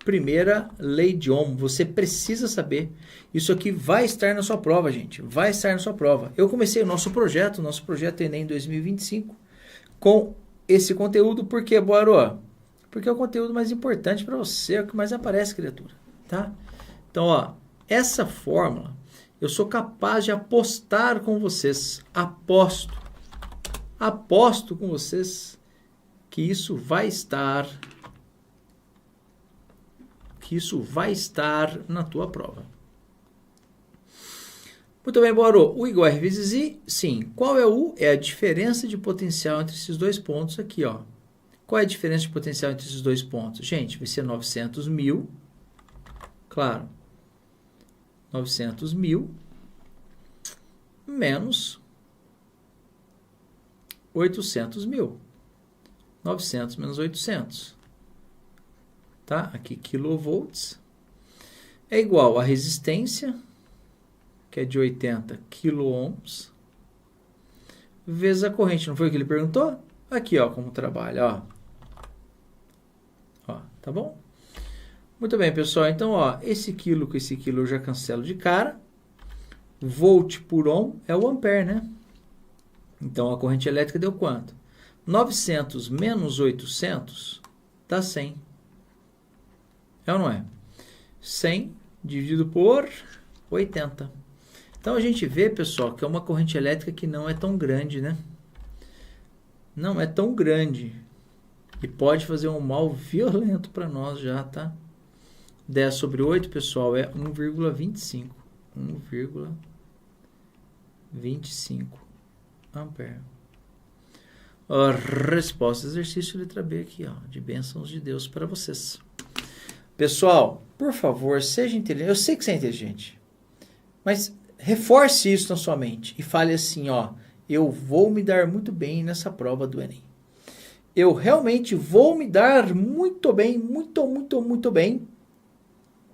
Primeira lei de Ohm. Você precisa saber. Isso aqui vai estar na sua prova, gente. Vai estar na sua prova. Eu comecei o nosso projeto Enem 2025, com esse conteúdo. Por quê, Boarô? Porque é o conteúdo mais importante para você, é o que mais aparece, criatura. Tá? Então, ó, essa fórmula, eu sou capaz de apostar com vocês. Aposto com vocês que isso vai estar na tua prova. Muito bem, Boarô. U igual a R vezes I? Sim. Qual é o U? É a diferença de potencial entre esses dois pontos aqui, ó. Qual é a diferença de potencial entre esses dois pontos? Gente, vai ser 900.000. Claro. 900.000 menos 800.000. 900 menos 800. Tá? Aqui, kilovolts. É igual a resistência, que é de 80 quiloohms, vezes a corrente. Não foi o que ele perguntou? Aqui, ó, como trabalha, ó. Ó, tá bom? Muito bem, pessoal. Então, ó, esse quilo com esse quilo eu já cancelo de cara. Volt por ohm é o ampere, né? Então, a corrente elétrica deu quanto? 900 menos 800 dá 100. É ou não é? 100 dividido por 80. Então, a gente vê, pessoal, que é uma corrente elétrica que não é tão grande, né? Não é tão grande. E pode fazer um mal violento para nós já, tá? 10 sobre 8, pessoal, é 1,25. 1,25 ampere. A resposta do exercício letra B aqui, ó, de bênçãos de Deus para vocês. Pessoal, por favor, seja inteligente. Eu sei que você é inteligente, mas reforce isso na sua mente e fale assim, ó, eu vou me dar muito bem nessa prova do Enem. Eu realmente vou me dar muito bem, muito bem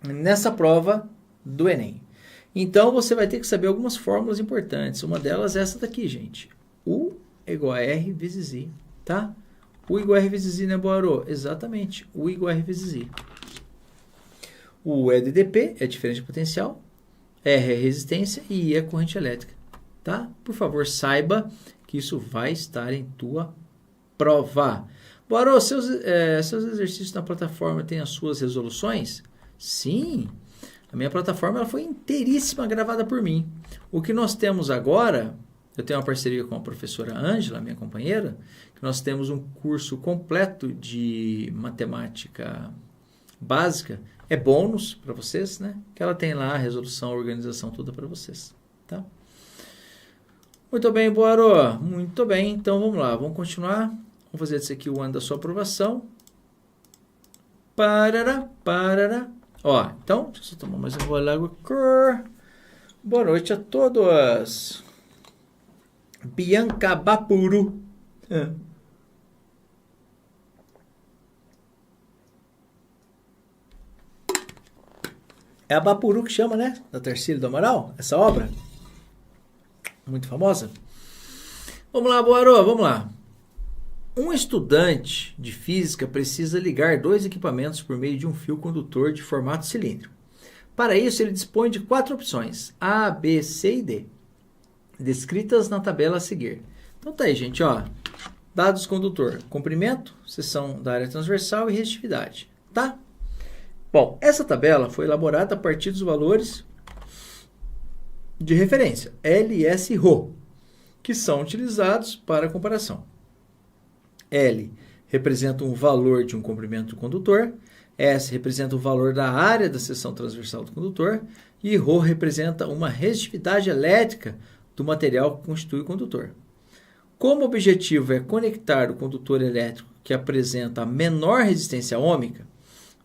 nessa prova do Enem. Então, você vai ter que saber algumas fórmulas importantes. Uma delas é essa daqui, gente. U é igual a R vezes I, tá? U igual a R vezes I, né, Boarô? Exatamente. U igual a R vezes I. U é DDP, é diferença de potencial. R é resistência e I é corrente elétrica, tá? Por favor, saiba que isso vai estar em tua prova. Boarô, seus exercícios na plataforma têm as suas resoluções? Sim. A minha plataforma ela foi inteiríssima gravada por mim. O que nós temos agora, eu tenho uma parceria com a professora Ângela, minha companheira, que nós temos um curso completo de matemática básica, é bônus para vocês, né? Que ela tem lá a resolução, a organização toda para vocês, tá? Muito bem, Boarô. Muito bem, então vamos lá, vamos continuar. Vamos fazer isso aqui o ano da sua aprovação. Parará. Ó, então, deixa eu só tomar mais um gole de água. Boa noite a todos. Bianca Bapuru. É a Bapuru que chama, né? Da Tarsílio do Amaral, essa obra. Muito famosa. Vamos lá, Boarô, vamos lá. Um estudante de física precisa ligar dois equipamentos por meio de um fio condutor de formato cilíndrico. Para isso, ele dispõe de 4 opções, A, B, C e D, descritas na tabela a seguir. Então tá aí, gente, ó. Dados condutor, comprimento, seção da área transversal e resistividade, tá? Bom, essa tabela foi elaborada a partir dos valores de referência, L, S e Rho, que são utilizados para comparação. L representa um valor de um comprimento do condutor, S representa o valor da área da seção transversal do condutor e Rho representa uma resistividade elétrica do material que constitui o condutor. Como o objetivo é conectar o condutor elétrico que apresenta a menor resistência ômica,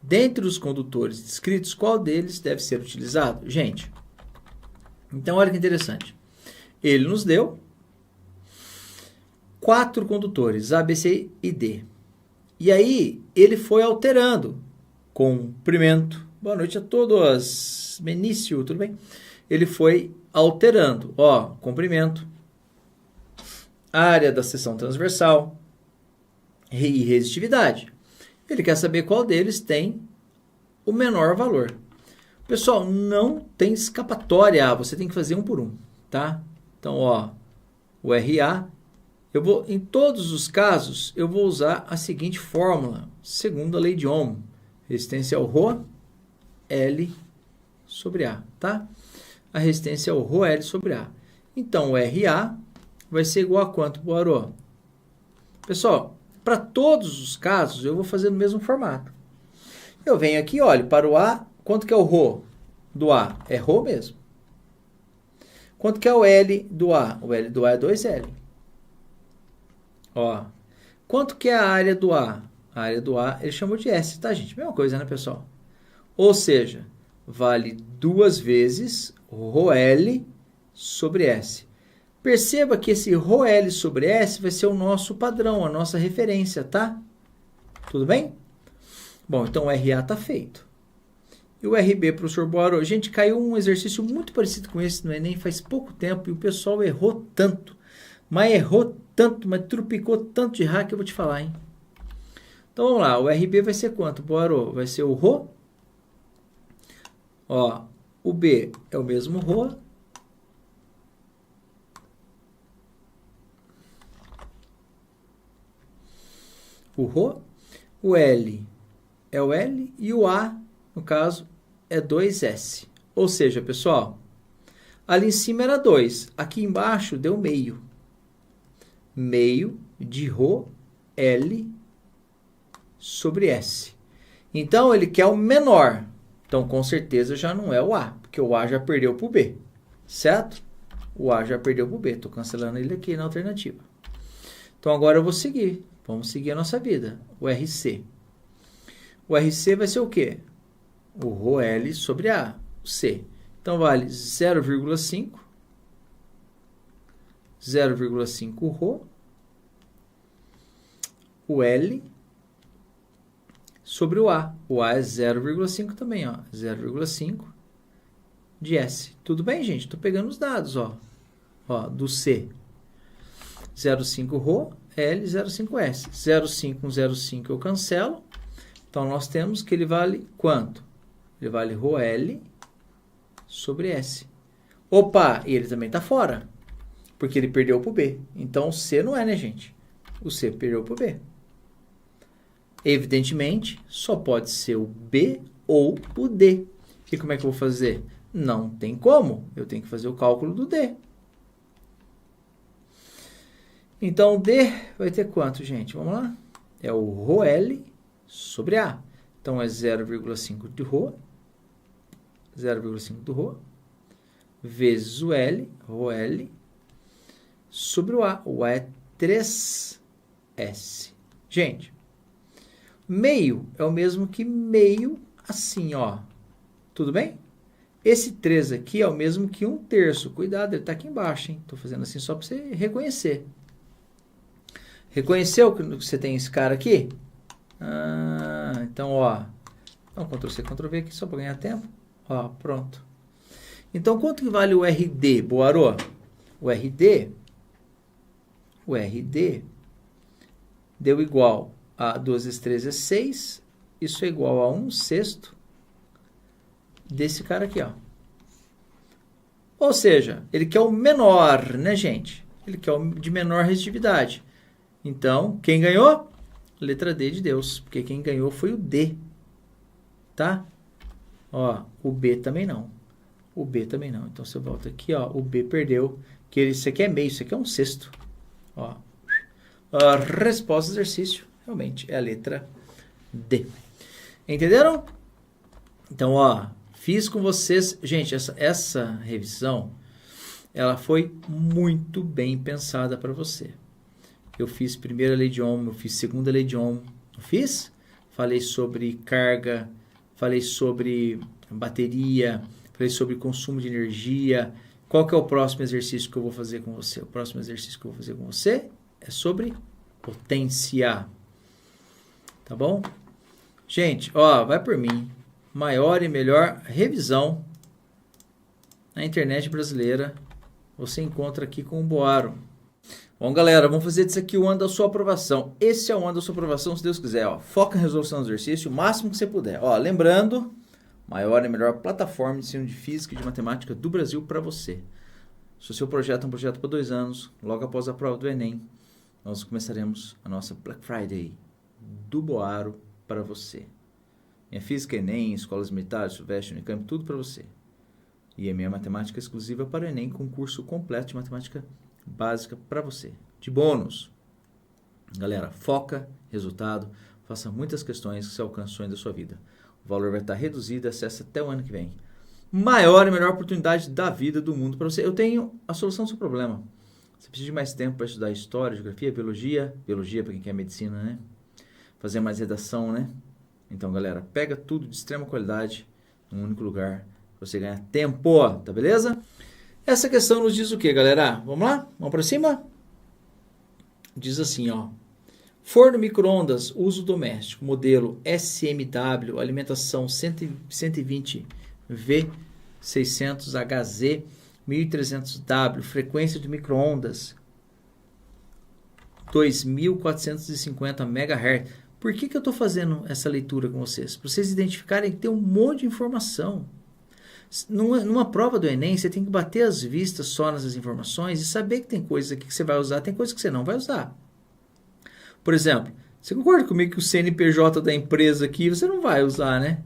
dentre os condutores descritos, qual deles deve ser utilizado? Gente, então olha que interessante. Ele nos deu 4 condutores, A, B, C e D. E aí, ele foi alterando comprimento. Boa noite a todos. Benício, tudo bem? Ele foi alterando, ó, comprimento, área da seção transversal e resistividade. Ele quer saber qual deles tem o menor valor. Pessoal, não tem escapatória. Você tem que fazer um por um, tá? Então, ó, o RA, em todos os casos, eu vou usar a seguinte fórmula, segundo a lei de Ohm. Resistência ao Rho, L sobre A, tá? A resistência ao Rho, L sobre A. Então, o RA vai ser igual a quanto, Boarô? Pessoal, para todos os casos, eu vou fazer no mesmo formato. Eu venho aqui, olha, para o A, quanto que é o Rho do A? É Rho mesmo. Quanto que é o L do A? O L do A é 2L. Ó, quanto que é a área do A? A área do A, ele chamou de S, tá, gente? Mesma coisa, né, pessoal? Ou seja, vale 2 vezes ρL sobre S. Perceba que esse ρL sobre S vai ser o nosso padrão, a nossa referência, tá? Tudo bem? Bom, então o RA tá feito. E o RB, professor Boarô? Gente, caiu um exercício muito parecido com esse no Enem faz pouco tempo e o pessoal errou tanto. Mas trupicou tanto de hack que eu vou te falar, hein? Então, vamos lá. O RB vai ser quanto, Boarô? Vai ser o Rho. Ó, o B é o mesmo Rho. O Rho. O L é o L. E o A, no caso, é 2S. Ou seja, pessoal, ali em cima era 2. Aqui embaixo deu meio. Meio de ρ L sobre S. Então, ele quer o menor. Então, com certeza, já não é o A, porque o A já perdeu para o B, certo? O A já perdeu para o B. Estou cancelando ele aqui na alternativa. Então, agora eu vou seguir. Vamos seguir a nossa vida. O RC. O RC vai ser o quê? O ρ L sobre A, o C. Então, vale 0,5. 0,5 ρ. O L sobre o A. O A é 0,5 também, ó. 0,5 de S. Tudo bem, gente? Estou pegando os dados, ó. Ó, do C. 0,5 ρ, L, 0,5 S. 0,5 com 0,5 eu cancelo. Então, nós temos que ele vale quanto? Ele vale ρ L sobre S. Opa, e ele também está fora. Porque ele perdeu para o B. Então, o C não é, né, gente? O C perdeu para o B. Evidentemente, só pode ser o B ou o D. E como é que eu vou fazer? Não tem como. Eu tenho que fazer o cálculo do D. Então, o D vai ter quanto, gente? Vamos lá? É o ρ L sobre A. Então, é 0,5 de ρ. 0,5 do ρ. Vezes o L, ρ L, sobre o A. O A é 3S. Gente, meio é o mesmo que meio assim, ó. Tudo bem? Esse 3 aqui é o mesmo que 1/3. Cuidado, ele está aqui embaixo, hein? Estou fazendo assim só para você reconhecer. Reconheceu que você tem esse cara aqui? Ah, então, ó. Então, Ctrl+C, Ctrl+V aqui só para ganhar tempo. Ó, pronto. Então, quanto que vale o RD, Boarô? O RD deu igual a 2 vezes 3 é 6. Isso é igual a 1/6 desse cara aqui, ó. Ou seja, ele quer o menor, né, gente? Ele quer o de menor resistividade. Então, quem ganhou? Letra D de Deus, porque quem ganhou foi o D, tá? Ó, o B também não. O B também não. Então, você volta aqui, ó, o B perdeu, que isso aqui é meio, isso aqui é 1/6. Ó, a resposta do exercício realmente é a letra D. Entenderam? Então, ó, fiz com vocês... Gente, essa revisão, ela foi muito bem pensada para você. Eu fiz primeira lei de Ohm, eu fiz segunda lei de Ohm. Eu fiz? Falei sobre carga, falei sobre bateria, falei sobre consumo de energia. Qual que é o próximo exercício que eu vou fazer com você? O próximo exercício que eu vou fazer com você é sobre potência. Tá bom? Gente, ó, vai por mim. Maior e melhor revisão na internet brasileira você encontra aqui com o Boaro. Bom, galera, vamos fazer disso aqui o ano da sua aprovação. Esse é o ano da sua aprovação, se Deus quiser. Ó, foca em resolução do exercício o máximo que você puder. Ó, lembrando, maior e melhor plataforma de ensino de física e de matemática do Brasil para você. Se o seu projeto é um projeto para 2 anos, logo após a prova do Enem, nós começaremos a nossa Black Friday do Boaro para você. Minha física, Enem, escolas militares, Sudeste, Unicamp, tudo para você. E a minha matemática exclusiva para o Enem, com curso completo de matemática básica para você. De bônus. Galera, foca, resultado, faça muitas questões que você alcance o sonho da sua vida. O valor vai estar reduzido, acesse até o ano que vem. Maior e melhor oportunidade da vida, do mundo para você. Eu tenho a solução do seu problema. Você precisa de mais tempo para estudar história, geografia, biologia para quem quer medicina, né? Fazer mais redação, né? Então, galera, pega tudo de extrema qualidade num único lugar para você ganhar tempo, tá beleza? Essa questão nos diz o que, galera? Vamos lá? Vamos para cima? Diz assim, ó. Forno micro-ondas, uso doméstico, modelo SMW, alimentação 120 V600HZ, 1300W, frequência de micro-ondas 2450 MHz. Por que eu estou fazendo essa leitura com vocês? Para vocês identificarem que tem um monte de informação. Numa prova do Enem, você tem que bater as vistas só nessas informações e saber que tem coisas aqui que você vai usar, tem coisas que você não vai usar. Por exemplo, você concorda comigo que o CNPJ da empresa aqui você não vai usar, né?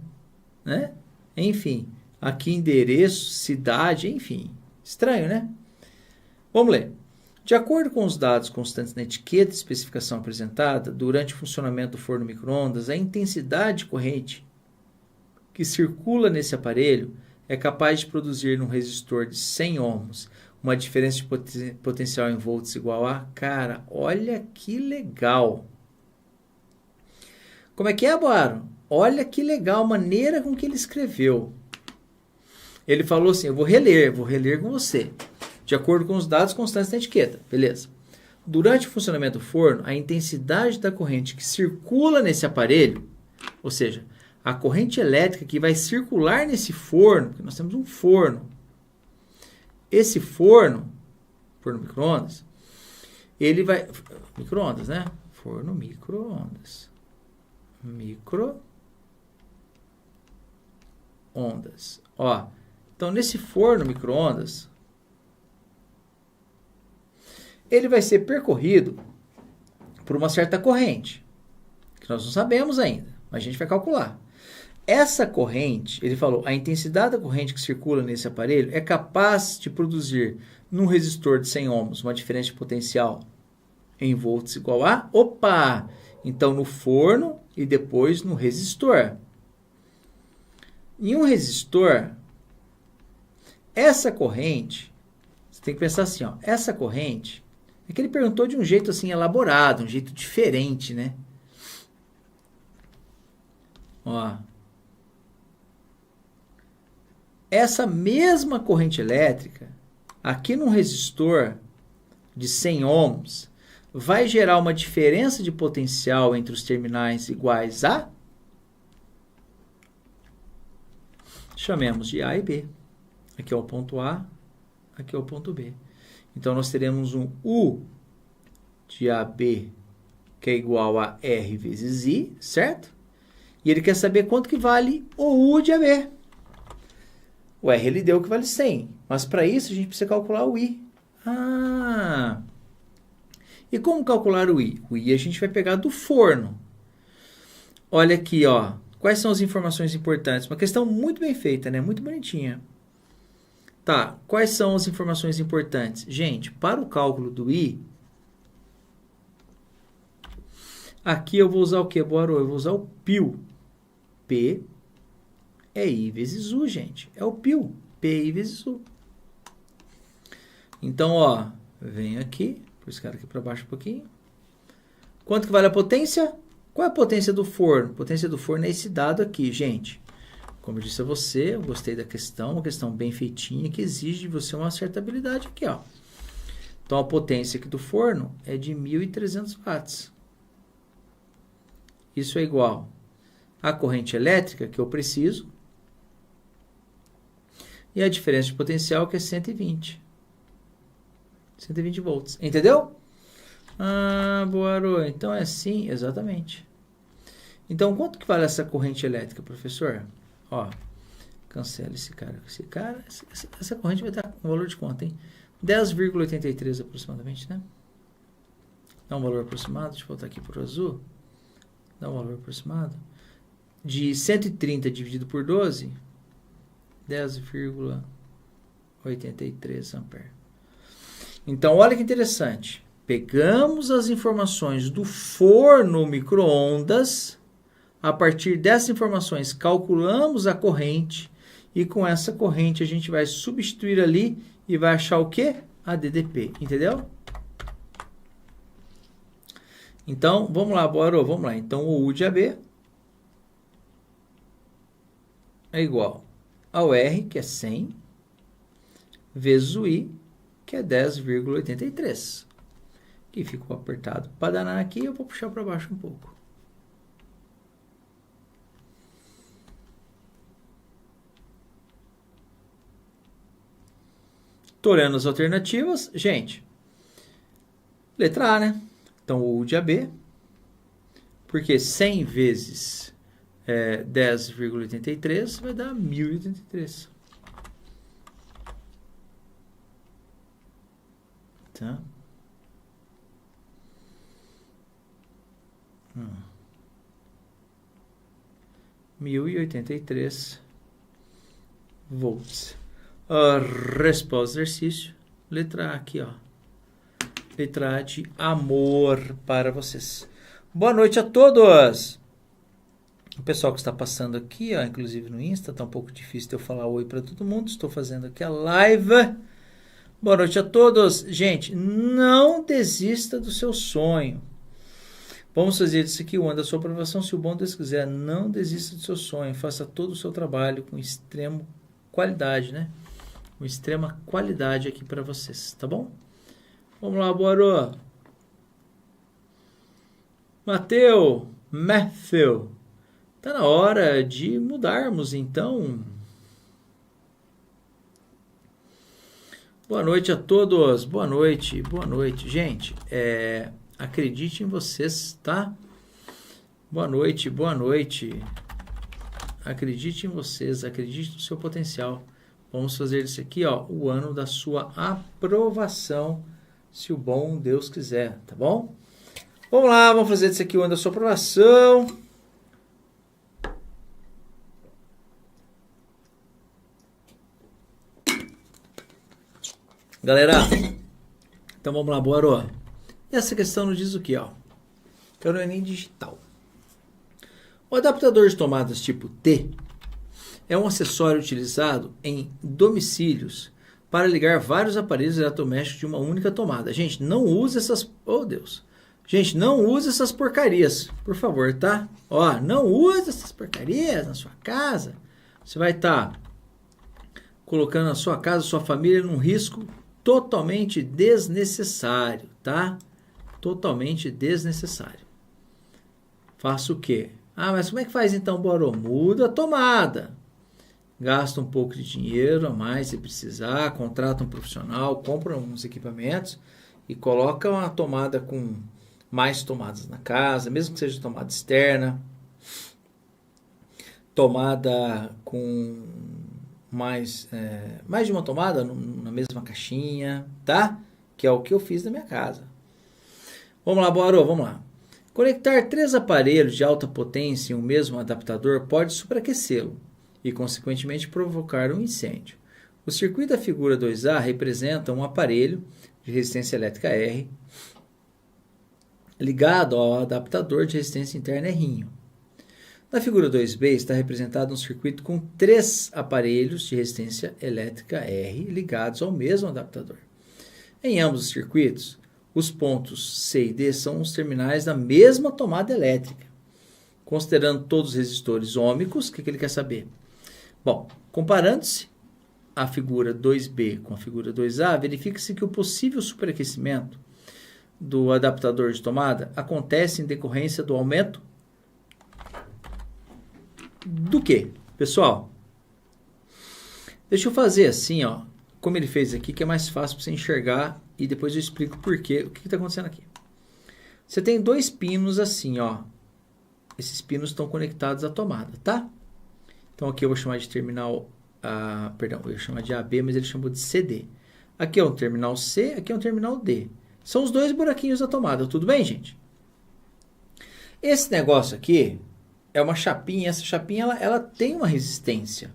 Enfim, aqui endereço, cidade, enfim. Estranho, né? Vamos ler. De acordo com os dados constantes na etiqueta e especificação apresentada, durante o funcionamento do forno micro-ondas, a intensidade de corrente que circula nesse aparelho é capaz de produzir num resistor de 100 ohms uma diferença de potencial em volts igual a... Cara, olha que legal! Como é que é, Boaro? Olha que legal a maneira com que ele escreveu. Ele falou assim, eu vou reler com você. De acordo com os dados constantes da etiqueta. Beleza. Durante o funcionamento do forno, a intensidade da corrente que circula nesse aparelho, ou seja, a corrente elétrica que vai circular nesse forno, porque nós temos um forno. Esse forno micro-ondas, ele vai... Micro-ondas, né? Forno micro-ondas. Micro-ondas. Ó, então nesse forno micro-ondas, ele vai ser percorrido por uma certa corrente, que nós não sabemos ainda, mas a gente vai calcular. Essa corrente, ele falou, a intensidade da corrente que circula nesse aparelho é capaz de produzir num resistor de 100 ohms uma diferença de potencial em volts igual a... Opa! Então, no forno e depois no resistor. Em um resistor, essa corrente, você tem que pensar assim, ó, essa corrente... É que ele perguntou de um jeito assim elaborado, um jeito diferente, né? Ó. Essa mesma corrente elétrica, aqui num resistor de 100 ohms, vai gerar uma diferença de potencial entre os terminais iguais a... chamemos de A e B. Aqui é o ponto A, aqui é o ponto B. Então, nós teremos um U de AB, que é igual a R vezes I, certo? E ele quer saber quanto que vale o U de AB. O R ele deu que vale 100, mas para isso a gente precisa calcular o I. Ah! E como calcular o I? O I a gente vai pegar do forno. Olha aqui, ó. Quais são as informações importantes? Uma questão muito bem feita, né? Muito bonitinha. Tá, quais são as informações importantes? Gente, para o cálculo do I, aqui eu vou usar o que, Boarô? Eu vou usar o PIL. P é I vezes U, gente. É o PIL. PI vezes U. Então, ó, venho aqui, por esse cara aqui para baixo um pouquinho. Quanto que vale a potência? Qual é a potência do forno? A potência do forno é esse dado aqui, gente. Como eu disse a você, eu gostei da questão, uma questão bem feitinha, que exige de você uma certa habilidade aqui, ó. Então, a potência aqui do forno é de 1.300 watts. Isso é igual à corrente elétrica que eu preciso. E a diferença de potencial que é 120. 120 volts. Entendeu? Ah, Boarô. Então é assim, exatamente. Então, quanto que vale essa corrente elétrica, professor? Ó, cancela esse cara. Essa corrente vai dar um valor de quanto, hein? 10,83 aproximadamente, né? Dá um valor aproximado. Deixa eu voltar aqui para o azul. Dá um valor aproximado. De 130 dividido por 12, 10,83 ampere. Então, olha que interessante. Pegamos as informações do forno micro-ondas. A partir dessas informações, calculamos a corrente. E com essa corrente, a gente vai substituir ali e vai achar o quê? A DDP. Entendeu? Então, vamos lá, Boarô. Vamos lá. Então, o U de AB é igual ao R, que é 100, vezes o I, que é 10,83. Que ficou apertado para danar aqui, eu vou puxar para baixo um pouco. Tô olhando as alternativas. Gente, letra A, né? Então, o U de AB, porque 100 vezes 10,83 vai dar 1.083. Tá? 1.083 volts. A resposta do exercício, letra A aqui, ó. Letra A de amor para vocês. Boa noite a todos! O pessoal que está passando aqui, ó, inclusive no Insta, está um pouco difícil de eu falar oi para todo mundo. Estou fazendo aqui a live. Boa noite a todos. Gente, não desista do seu sonho. Vamos fazer isso aqui, o ano da sua aprovação. Se o bom Deus quiser, não desista do seu sonho. Faça todo o seu trabalho com extrema qualidade, né? Com extrema qualidade aqui para vocês, tá bom? Vamos lá, Boarô. Matthew. Tá na hora de mudarmos, então. Boa noite a todos. Boa noite. Gente, acredite em vocês, tá? Boa noite. Acredite em vocês, acredite no seu potencial. Vamos fazer isso aqui, ó, o ano da sua aprovação, se o bom Deus quiser, tá bom? Vamos lá, vamos fazer isso aqui, o ano da sua aprovação. Galera, então vamos lá, Boarô. E essa questão nos diz o que, ó? Que não é nem digital. O adaptador de tomadas tipo T é um acessório utilizado em domicílios para ligar vários aparelhos eletrodomésticos de uma única tomada. Gente, não use essas... Oh, Deus. Gente, não use essas porcarias, por favor, tá? Ó, não use essas porcarias na sua casa. Você vai estar colocando a sua casa, a sua família num risco totalmente desnecessário, tá? Totalmente desnecessário. Faça o quê? Ah, mas como é que faz então, Boarô? Muda a tomada. gasta um pouco de dinheiro a mais se precisar, contrata um profissional, compra uns equipamentos e coloca uma tomada com mais tomadas na casa, mesmo que seja tomada externa, tomada com mais de uma tomada na mesma caixinha, tá? Que é o que eu fiz na minha casa. Vamos lá, Boaro, vamos lá. Conectar 3 aparelhos de alta potência em um mesmo adaptador pode superaquecê-lo e, consequentemente, provocar um incêndio. O circuito da figura 2A representa um aparelho de resistência elétrica R ligado ao adaptador de resistência interna R. Na figura 2B está representado um circuito com 3 aparelhos de resistência elétrica R ligados ao mesmo adaptador. Em ambos os circuitos, os pontos C e D são os terminais da mesma tomada elétrica. Considerando todos os resistores ômicos, o que ele quer saber? Bom, comparando-se a figura 2B com a figura 2A, verifica-se que o possível superaquecimento do adaptador de tomada acontece em decorrência do aumento do quê? Pessoal, deixa eu fazer assim, ó, como ele fez aqui, que é mais fácil para você enxergar e depois eu explico por quê, o que está acontecendo aqui. Você tem 2 pinos assim, ó. Esses pinos estão conectados à tomada, tá? Então aqui eu vou chamar de terminal, perdão, eu ia chamar de AB, mas ele chamou de CD. Aqui é um terminal C, aqui é um terminal D. São os 2 buraquinhos da tomada, tudo bem, gente? Esse negócio aqui é uma chapinha, essa chapinha ela tem uma resistência.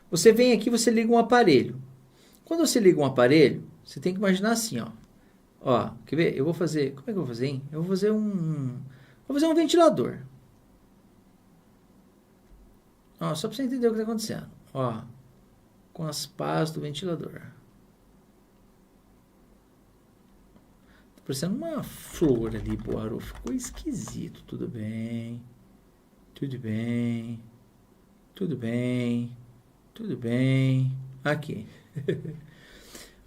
Você vem aqui, você liga um aparelho. Quando você liga um aparelho, você tem que imaginar assim, ó. Ó, quer ver? Eu vou fazer, como é que eu vou fazer, hein? Eu vou fazer um ventilador. Ó, só para você entender o que está acontecendo. Ó, com as pás do ventilador. Tá parecendo uma flor ali, Boaro. Ficou esquisito. Tudo bem. Tudo bem. Tudo bem. Tudo bem. Aqui.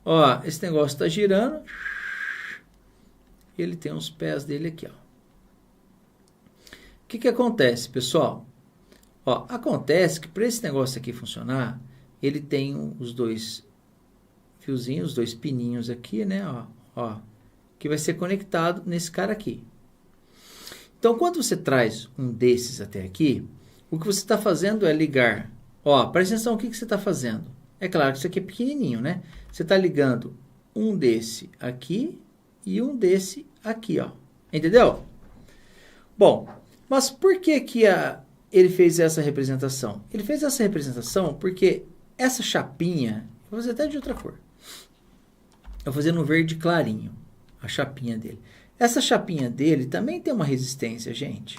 Ó, esse negócio está girando. E ele tem os pés dele aqui, ó. O que acontece, pessoal? Ó, acontece que para esse negócio aqui funcionar, ele tem os 2 fiozinhos, os 2 pininhos aqui, né? Ó, que vai ser conectado nesse cara aqui. Então, quando você traz um desses até aqui, o que você está fazendo é ligar. Ó, presta atenção, o que você está fazendo? É claro que isso aqui é pequenininho, né? Você está ligando um desse aqui e um desse aqui, ó. Entendeu? Bom, mas por que ele fez essa representação? Ele fez essa representação porque essa chapinha, vou fazer até de outra cor. Eu vou fazer no verde clarinho, a chapinha dele. Essa chapinha dele também tem uma resistência, gente.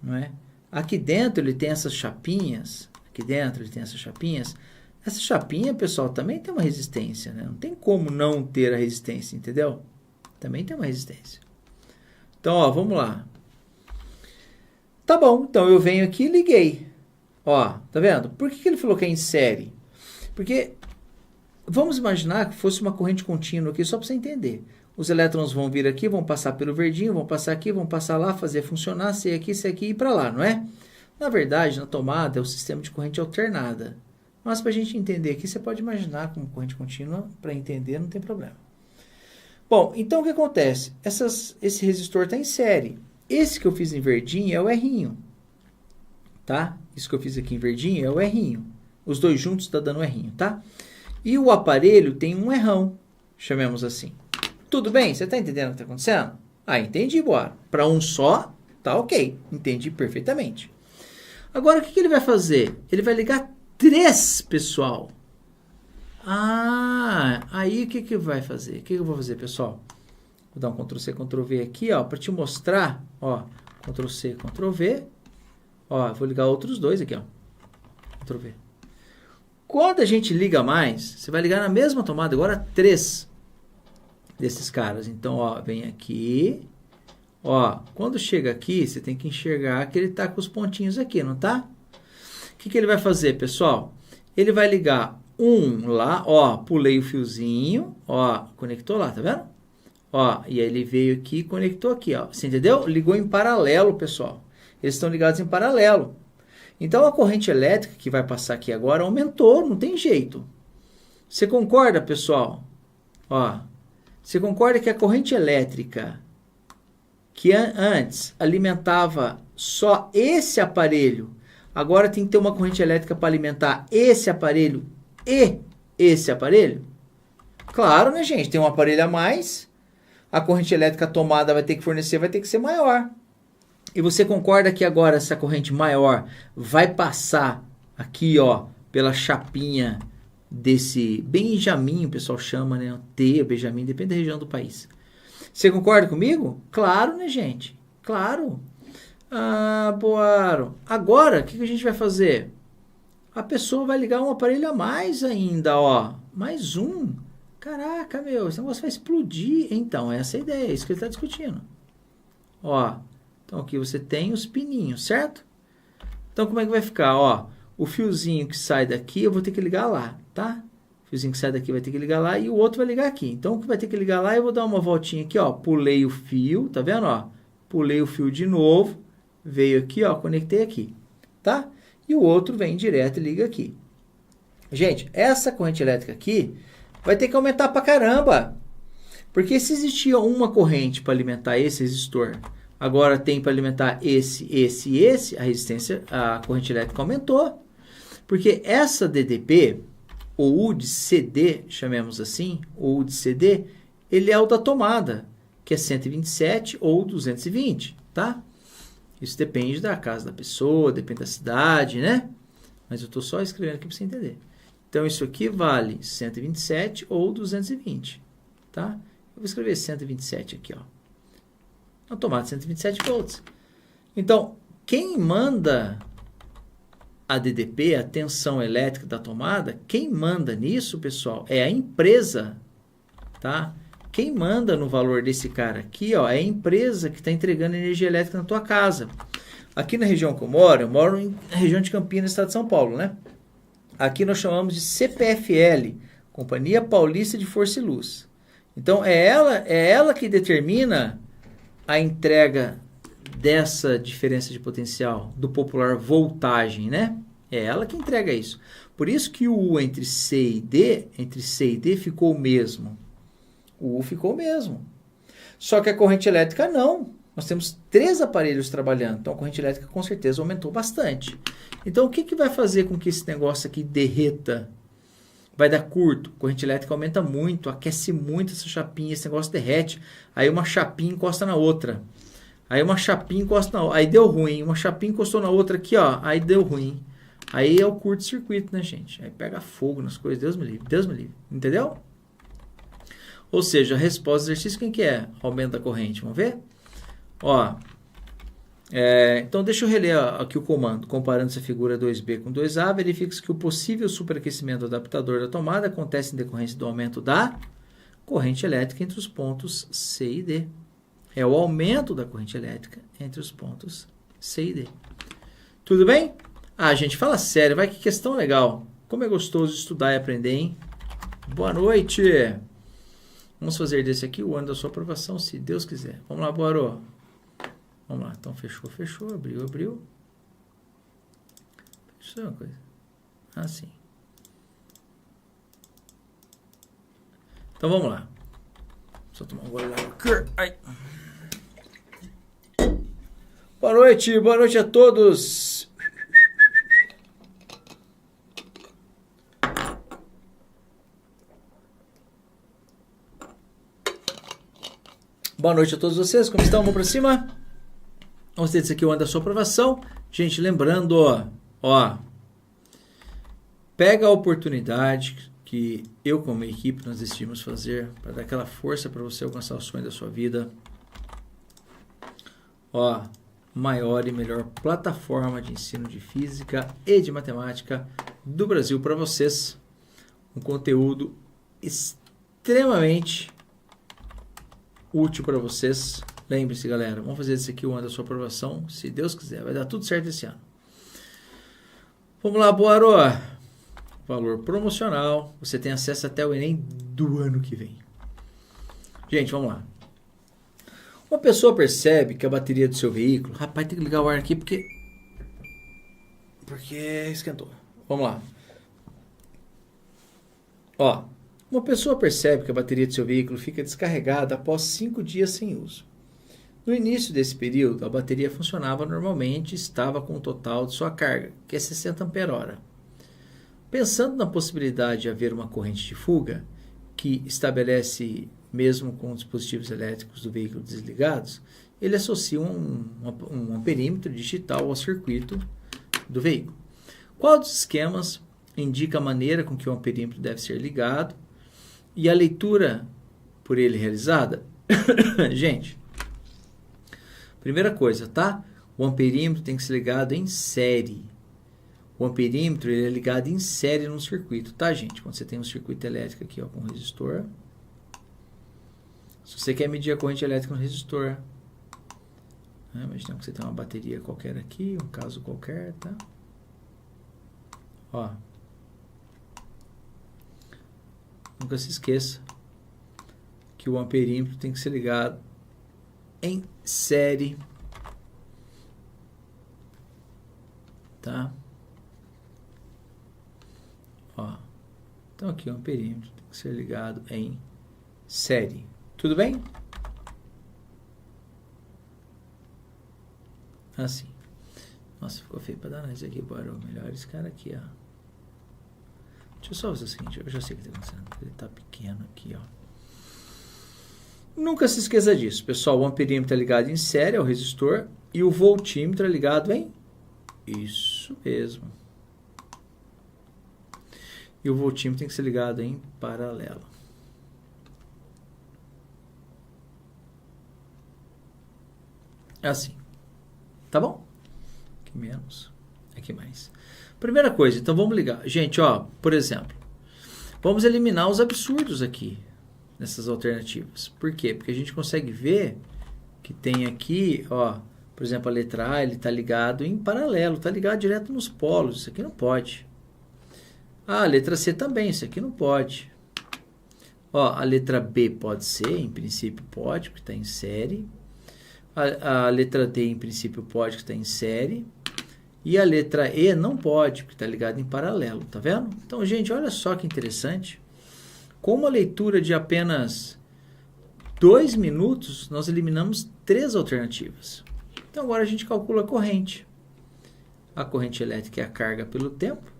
Não é? Aqui dentro ele tem essas chapinhas. Aqui dentro ele tem essas chapinhas. Essa chapinha, pessoal, também tem uma resistência, né? Não tem como não ter a resistência, entendeu? Também tem uma resistência. Então, ó, vamos lá. Tá bom, então eu venho aqui e liguei. Ó, tá vendo? Por que ele falou que é em série? Porque vamos imaginar que fosse uma corrente contínua aqui, só para você entender. Os elétrons vão vir aqui, vão passar pelo verdinho, vão passar aqui, vão passar lá, fazer funcionar, ser aqui e ir para lá, não é? Na verdade, na tomada é o sistema de corrente alternada. Mas para a gente entender aqui, você pode imaginar como corrente contínua, para entender não tem problema. Bom, então o que acontece? Esse resistor está em série. Esse que eu fiz em verdinho é o R, tá? Isso que eu fiz aqui em verdinho é o R. Os 2 juntos está dando R, tá? E o aparelho tem um errão, chamemos assim. Tudo bem? Você está entendendo o que está acontecendo? Ah, entendi, Boaro. Para um só, tá ok. Entendi perfeitamente. Agora, o que ele vai fazer? Ele vai ligar 3, pessoal. Ah, aí o que vai fazer? O que eu vou fazer, pessoal? Vou dar um Ctrl+C, Ctrl+V aqui, ó, para te mostrar, ó, Ctrl+C, Ctrl+V, ó, vou ligar outros 2 aqui, ó, Ctrl+V. Quando a gente liga mais, você vai ligar na mesma tomada, agora 3 desses caras. Então, ó, vem aqui, ó, quando chega aqui, você tem que enxergar que ele tá com os pontinhos aqui, não tá? O que ele vai fazer, pessoal? Ele vai ligar um lá, ó, pulei o fiozinho, ó, conectou lá, tá vendo? Ó, e aí ele veio aqui e conectou aqui, ó. Você entendeu? Ligou em paralelo, pessoal. Eles estão ligados em paralelo. Então a corrente elétrica que vai passar aqui agora aumentou, não tem jeito. Você concorda, pessoal? Ó, você concorda que a corrente elétrica que antes alimentava só esse aparelho, agora tem que ter uma corrente elétrica para alimentar esse aparelho e esse aparelho? Claro, né, gente? Tem um aparelho a mais, a corrente elétrica tomada vai ter que fornecer, vai ter que ser maior. E você concorda que agora essa corrente maior vai passar aqui, ó, pela chapinha desse Benjamin, o pessoal chama, né? T, Benjamin, depende da região do país. Você concorda comigo? Claro, né, gente? Claro. Ah, Boaro. Agora, o que a gente vai fazer? A pessoa vai ligar um aparelho a mais ainda, ó. Mais um. Caraca, meu, esse negócio vai explodir. Então, essa é a ideia, é isso que ele está discutindo. Ó, então aqui você tem os pininhos, certo? Então, como é que vai ficar? Ó, o fiozinho que sai daqui, eu vou ter que ligar lá, tá? O fiozinho que sai daqui vai ter que ligar lá e o outro vai ligar aqui. Então, o que vai ter que ligar lá, eu vou dar uma voltinha aqui, ó. Pulei o fio, tá vendo, ó? Pulei o fio de novo, veio aqui, ó, conectei aqui, tá? E o outro vem direto e liga aqui. Gente, essa corrente elétrica aqui vai ter que aumentar pra caramba. Porque se existia uma corrente para alimentar esse resistor, agora tem para alimentar esse, a resistência, a corrente elétrica aumentou. Porque essa DDP, ou U de CD, chamemos assim, ou U de CD, ele é o da tomada, que é 127 ou 220, tá? Isso depende da casa da pessoa, depende da cidade, né? Mas eu estou só escrevendo aqui para você entender. Então, isso aqui vale 127 ou 220, tá? Eu vou escrever 127 aqui, ó. Na tomada 127 volts. Então, quem manda a DDP, a tensão elétrica da tomada, quem manda nisso, pessoal, é a empresa, tá? Quem manda no valor desse cara aqui, ó, é a empresa que está entregando energia elétrica na tua casa. Aqui na região que eu moro na região de Campinas, estado de São Paulo, né? Aqui nós chamamos de CPFL, Companhia Paulista de Força e Luz. Então, é ela que determina a entrega dessa diferença de potencial, do popular voltagem, né? É ela que entrega isso. Por isso que o U entre C e D ficou o mesmo. O U ficou o mesmo. Só que a corrente elétrica não. Nós temos 3 aparelhos trabalhando. Então, a corrente elétrica com certeza aumentou bastante. Então, o que vai fazer com que esse negócio aqui derreta? Vai dar curto. A corrente elétrica aumenta muito, aquece muito essa chapinha, esse negócio derrete. Aí uma chapinha encosta na outra. Aí uma chapinha encosta na outra. Aí deu ruim. Uma chapinha encostou na outra aqui, ó. Aí deu ruim. Aí é o curto-circuito, né, gente? Aí pega fogo nas coisas. Deus me livre. Deus me livre. Entendeu? Ou seja, a resposta do exercício, quem que é? Aumento da corrente. Vamos ver? Ó. Então, deixa eu reler aqui o comando. Comparando essa figura 2B com 2A, verifica-se que o possível superaquecimento do adaptador da tomada acontece em decorrência do aumento da corrente elétrica entre os pontos C e D. É o aumento da corrente elétrica entre os pontos C e D. Tudo bem? Ah, gente, fala sério, vai, que questão legal. Como é gostoso estudar e aprender, hein? Boa noite! Vamos fazer desse aqui o ano da sua aprovação, se Deus quiser. Vamos lá, Boarô. Vamos lá, então fechou, abriu. Deixa eu ver uma coisa. Assim. Então vamos lá. Só tomar um gole lá. Ai. Boa noite a todos. Boa noite a todos vocês, como estão? Vamos para cima? Vamos ter isso aqui o ano da sua aprovação. Gente, lembrando, ó, pega a oportunidade que eu como equipe nós decidimos fazer para dar aquela força para você alcançar o sonho da sua vida. Ó, maior e melhor plataforma de ensino de física e de matemática do Brasil para vocês. Um conteúdo extremamente útil para vocês. Lembre-se, galera, vamos fazer isso aqui o ano da sua aprovação, se Deus quiser. Vai dar tudo certo esse ano. Vamos lá, Boarô. Valor promocional. Você tem acesso até o Enem do ano que vem. Gente, vamos lá. Uma pessoa percebe que a bateria do seu veículo... Rapaz, tem que ligar o ar aqui porque porque esquentou. Vamos lá. Ó, uma pessoa percebe que a bateria de seu veículo fica descarregada após 5 dias sem uso. No início desse período, a bateria funcionava normalmente e estava com o total de sua carga, que é 60 ampere-hora. Pensando na possibilidade de haver uma corrente de fuga, que estabelece mesmo com dispositivos elétricos do veículo desligados, ele associa um amperímetro digital ao circuito do veículo. Qual dos esquemas indica a maneira com que o amperímetro deve ser ligado e a leitura por ele realizada? Gente, primeira coisa, tá? O amperímetro tem que ser ligado em série. O amperímetro ele é ligado em série no circuito, tá, gente? Quando você tem um circuito elétrico aqui, ó, com resistor. Se você quer medir a corrente elétrica no resistor, né? Imaginemos que você tem uma bateria qualquer aqui, um caso qualquer, tá? Ó. Nunca se esqueça que o amperímetro tem que ser ligado em série, tá? Ó. Então aqui o amperímetro tem que ser ligado em série. Tudo bem? Assim. Nossa, ficou feio pra danar isso aqui, bora. Melhor esse cara aqui, ó. Deixa eu só fazer o seguinte, eu já sei o que está acontecendo. Ele está pequeno aqui, ó. Nunca se esqueça disso, pessoal. O amperímetro é ligado em série ao resistor e o voltímetro é ligado em... Isso mesmo. E o voltímetro tem que ser ligado em paralelo. Assim. Tá bom? Aqui menos. Aqui mais. Primeira coisa, então vamos ligar. Gente, ó, por exemplo, vamos eliminar os absurdos aqui, nessas alternativas. Por quê? Porque a gente consegue ver que tem aqui, ó, por exemplo, a letra A, ele está ligado em paralelo, está ligado direto nos polos. Isso aqui não pode. Ah, a letra C também, isso aqui não pode. Ó, a letra B pode ser, em princípio pode, porque está em série. A letra D, em princípio, pode, que está em série. E a letra E não pode, porque está ligado em paralelo, tá vendo? Então, gente, olha só que interessante. Com uma leitura de apenas 2 minutos, nós eliminamos 3 alternativas. Então, agora a gente calcula a corrente. A corrente elétrica é a carga pelo tempo.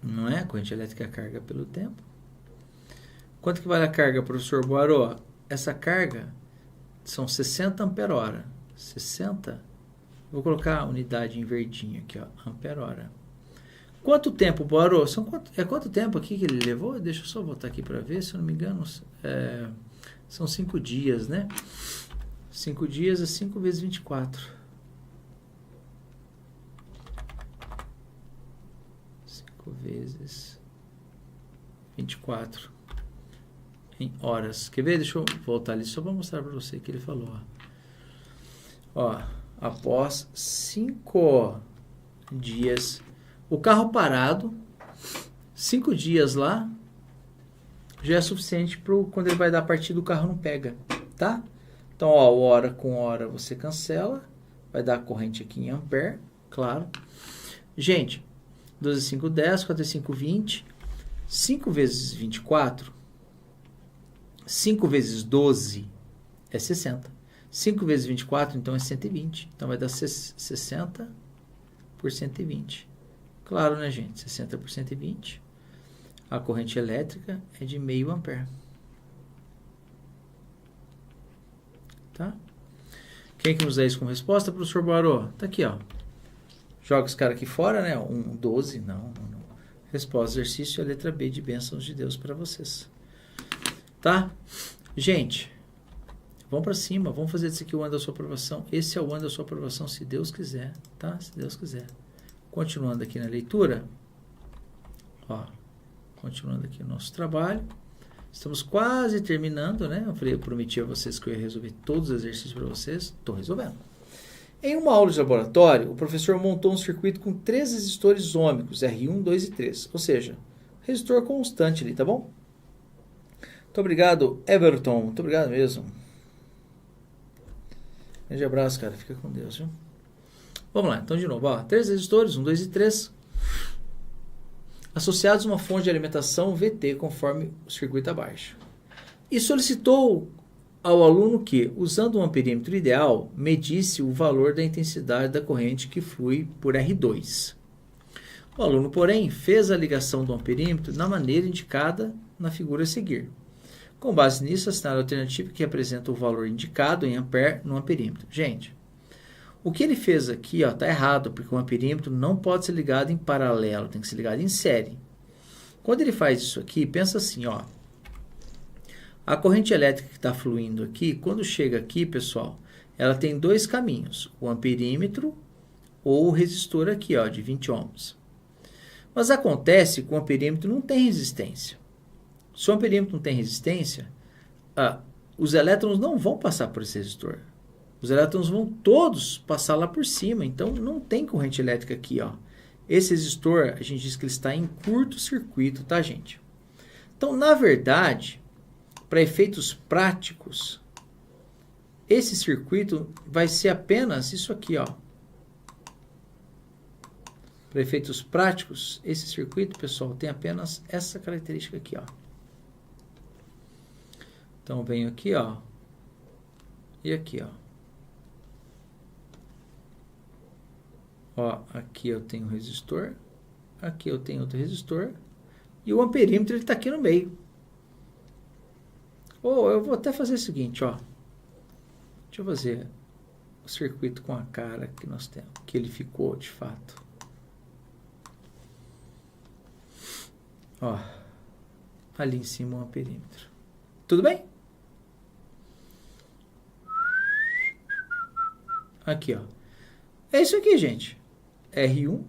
Não é? A corrente elétrica é a carga pelo tempo. Quanto que vale a carga, professor Boaró? Essa carga são 60 ampere-hora. 60. Vou colocar a unidade em verdinho aqui, ó, ampere-hora. Quanto tempo, Boarô? Quanto tempo aqui que ele levou? Deixa eu só voltar aqui para ver, se eu não me engano. São 5 dias, né? 5 dias é 5 vezes 24. 5 vezes 24 em horas. Quer ver? Deixa eu voltar ali só para mostrar para você o que ele falou. Ó, após 5 dias, o carro parado, 5 dias lá, já é suficiente para quando ele vai dar a partida, o carro não pega, tá? Então, ó, hora com hora você cancela, vai dar a corrente aqui em ampere, claro. Gente, 12, 5, 10, 4, 5, 20, 5 vezes 24, 5 vezes 12 é 60. 5 vezes 24, então, é 120. Então, vai dar 60 por 120. Claro, né, gente? 60 por 120. A corrente elétrica é de meio ampere. Tá? Quem que usa isso como resposta, professor Boarô? Tá aqui, ó. Joga os caras aqui fora, né? 12, não. Resposta, exercício, a letra B de bênçãos de Deus para vocês. Tá? Gente, vamos para cima, vamos fazer isso aqui o ano da sua aprovação. Esse é o ano da sua aprovação, se Deus quiser, tá? Se Deus quiser. Continuando aqui na leitura, ó, continuando aqui o nosso trabalho. Estamos quase terminando, né? Eu prometi a vocês que eu ia resolver todos os exercícios para vocês. Estou resolvendo. Em uma aula de laboratório, o professor montou um circuito com 3 resistores ômicos, R1, 2 e 3. Ou seja, resistor constante ali, tá bom? Muito obrigado, Everton. Muito obrigado mesmo. Grande abraço, cara. Fica com Deus, viu? Vamos lá, então de novo, ó, 3 resistores, 1, 2 e 3, associados a uma fonte de alimentação VT, conforme o circuito abaixo. E solicitou ao aluno que, usando um amperímetro ideal, medisse o valor da intensidade da corrente que flui por R2. O aluno, porém, fez a ligação do amperímetro na maneira indicada na figura a seguir. Com base nisso, assinale a alternativa que apresenta o valor indicado em ampere no amperímetro. Gente, o que ele fez aqui está errado, porque o amperímetro não pode ser ligado em paralelo, tem que ser ligado em série. Quando ele faz isso aqui, pensa assim, ó. A corrente elétrica que está fluindo aqui, quando chega aqui, pessoal, ela tem dois caminhos, o amperímetro ou o resistor aqui, ó, de 20 ohms. Mas acontece que o amperímetro não tem resistência. Se o amperímetro não tem resistência, os elétrons não vão passar por esse resistor. Os elétrons vão todos passar lá por cima, então não tem corrente elétrica aqui, ó. Esse resistor, a gente diz que ele está em curto-circuito, tá, gente? Então, na verdade, para efeitos práticos, esse circuito vai ser apenas isso aqui, ó. Para efeitos práticos, esse circuito, pessoal, tem apenas essa característica aqui, ó. Então, venho aqui, ó. E aqui, ó. Ó, aqui eu tenho um resistor. Aqui eu tenho outro resistor. E o amperímetro, ele está aqui no meio. Ou eu vou até fazer o seguinte, ó. Deixa eu fazer o circuito com a cara que nós temos. Que ele ficou, de fato. Ó. Ali em cima o amperímetro. Tudo bem? Aqui, ó. É isso aqui, gente. R1,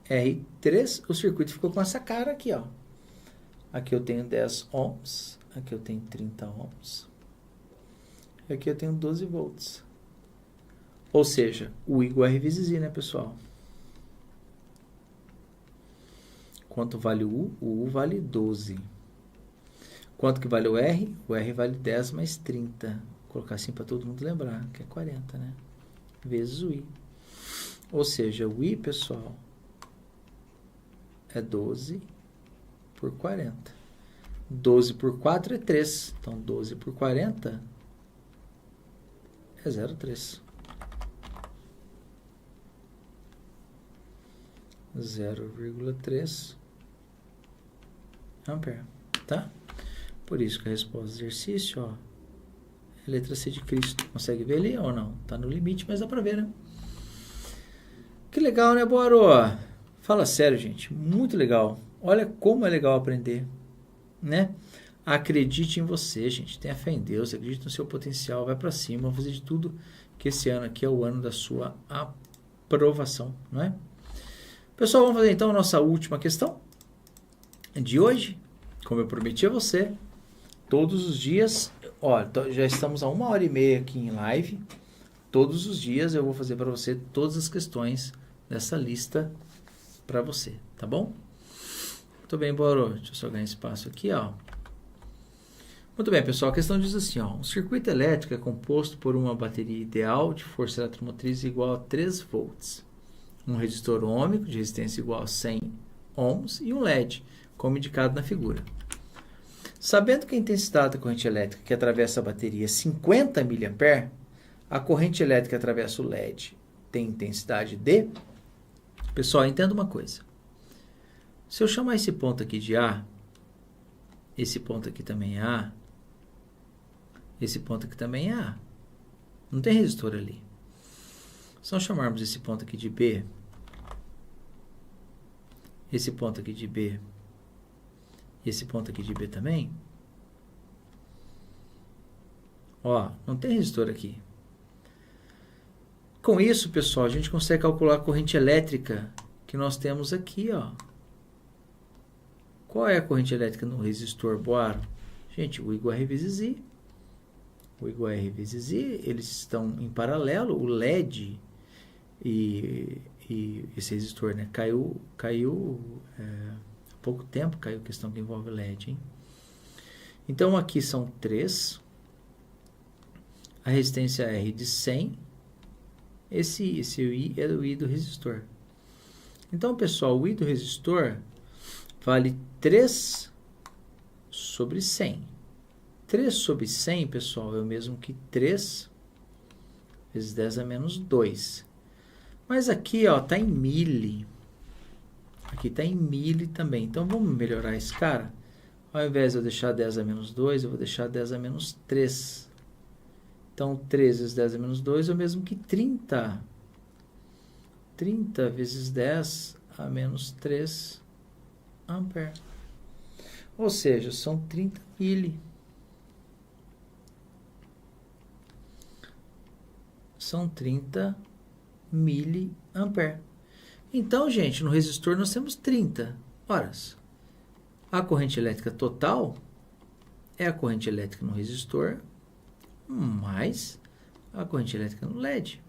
R3, o circuito ficou com essa cara aqui, ó. Aqui eu tenho 10 ohms, aqui eu tenho 30 ohms. E aqui eu tenho 12 volts. Ou seja, U igual a R vezes I, né, pessoal? Quanto vale o U? O U vale 12. Quanto que vale o R? O R vale 10 mais 30. Vou colocar assim para todo mundo lembrar, que é 40, né? Vezes o I. Ou seja, o I, pessoal, é 12 por 40. 12 por 4 é 3. Então, 12 por 40 é 0,3. 0,3 ampere, tá? Por isso que a resposta do exercício, ó, é letra C de Cristo. Consegue ver ali ou não? Tá no limite, mas dá pra ver, né? Que legal, né, Boro? Fala sério, gente. Muito legal. Olha como é legal aprender, né? Acredite em você, gente. Tenha fé em Deus. Acredite no seu potencial. Vai pra cima. Vamos fazer de tudo que esse ano aqui é o ano da sua aprovação, não é? Pessoal, vamos fazer então a nossa última questão de hoje. Como eu prometi a você, todos os dias, ó, já estamos a 1h30 aqui em live. Todos os dias eu vou fazer para você todas as questões dessa lista para você, tá bom? Muito bem, Boro. Deixa eu só ganhar espaço aqui, ó. Muito bem, pessoal. A questão diz assim, ó. Um circuito elétrico é composto por uma bateria ideal de força eletromotriz igual a 3 volts. Um resistor ohmico de resistência igual a 100 ohms e um LED, como indicado na figura. Sabendo que a intensidade da corrente elétrica que atravessa a bateria é 50 mA, a corrente elétrica que atravessa o LED tem intensidade de... Pessoal, entenda uma coisa. Se eu chamar esse ponto aqui de A, esse ponto aqui também é A, esse ponto aqui também é A. Não tem resistor ali. Se nós chamarmos esse ponto aqui de B, esse ponto aqui de B, e esse ponto aqui de B também, ó, não tem resistor aqui. Com isso, pessoal, a gente consegue calcular a corrente elétrica que nós temos aqui, ó. Qual é a corrente elétrica no resistor, Boaro? Gente, U igual a R vezes I. U igual a R vezes I, eles estão em paralelo, o LED e esse resistor, né? Caiu há pouco tempo, caiu a questão que envolve LED, hein? Então, aqui são 3. A resistência R de 100. Esse I é o I do resistor. Então, pessoal, o I do resistor vale 3 sobre 100. 3 sobre 100, pessoal, é o mesmo que 3 vezes 10 a menos 2. Mas aqui, ó, tá em mili. Aqui tá em mili também. Então, vamos melhorar esse cara? Ao invés de eu deixar 10 a menos 2, eu vou deixar 10 a menos 3. Então, 3 vezes 10 a menos 2 é o mesmo que 30. 30 vezes 10 a menos 3 ampere. Ou seja, são 30 mili. São 30 miliampere. Então, gente, no resistor nós temos 30 horas. A corrente elétrica total é a corrente elétrica no resistor mais a corrente elétrica no LED.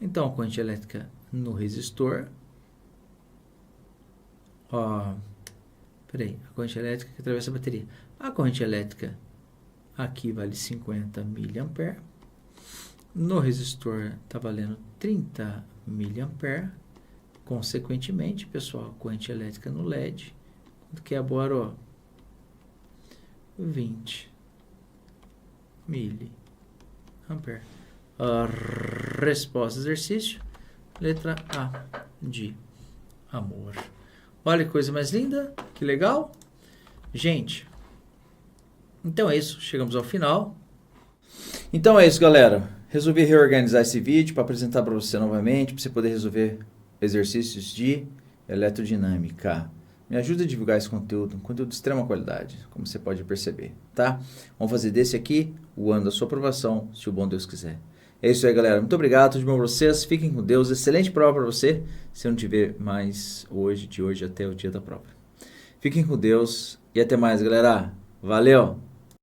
Então, a corrente elétrica no resistor, a corrente elétrica que atravessa a bateria. A corrente elétrica aqui vale 50 miliampere. No resistor está valendo 30 miliampere. Consequentemente, pessoal, a corrente elétrica no LED, quanto que é agora, ó? 20 miliampere. A resposta do exercício, letra A, de amor. Olha que coisa mais linda, que legal. Gente, então é isso, chegamos ao final. Então é isso, galera. Resolvi reorganizar esse vídeo para apresentar para você novamente, para você poder resolver exercícios de eletrodinâmica. Me ajuda a divulgar esse conteúdo, um conteúdo de extrema qualidade, como você pode perceber, tá? Vamos fazer desse aqui o ano da sua aprovação, se o bom Deus quiser. É isso aí, galera. Muito obrigado, tudo de bom para vocês. Fiquem com Deus. Excelente prova para você, se eu não te ver mais hoje, de hoje até o dia da prova. Fiquem com Deus e até mais, galera. Valeu!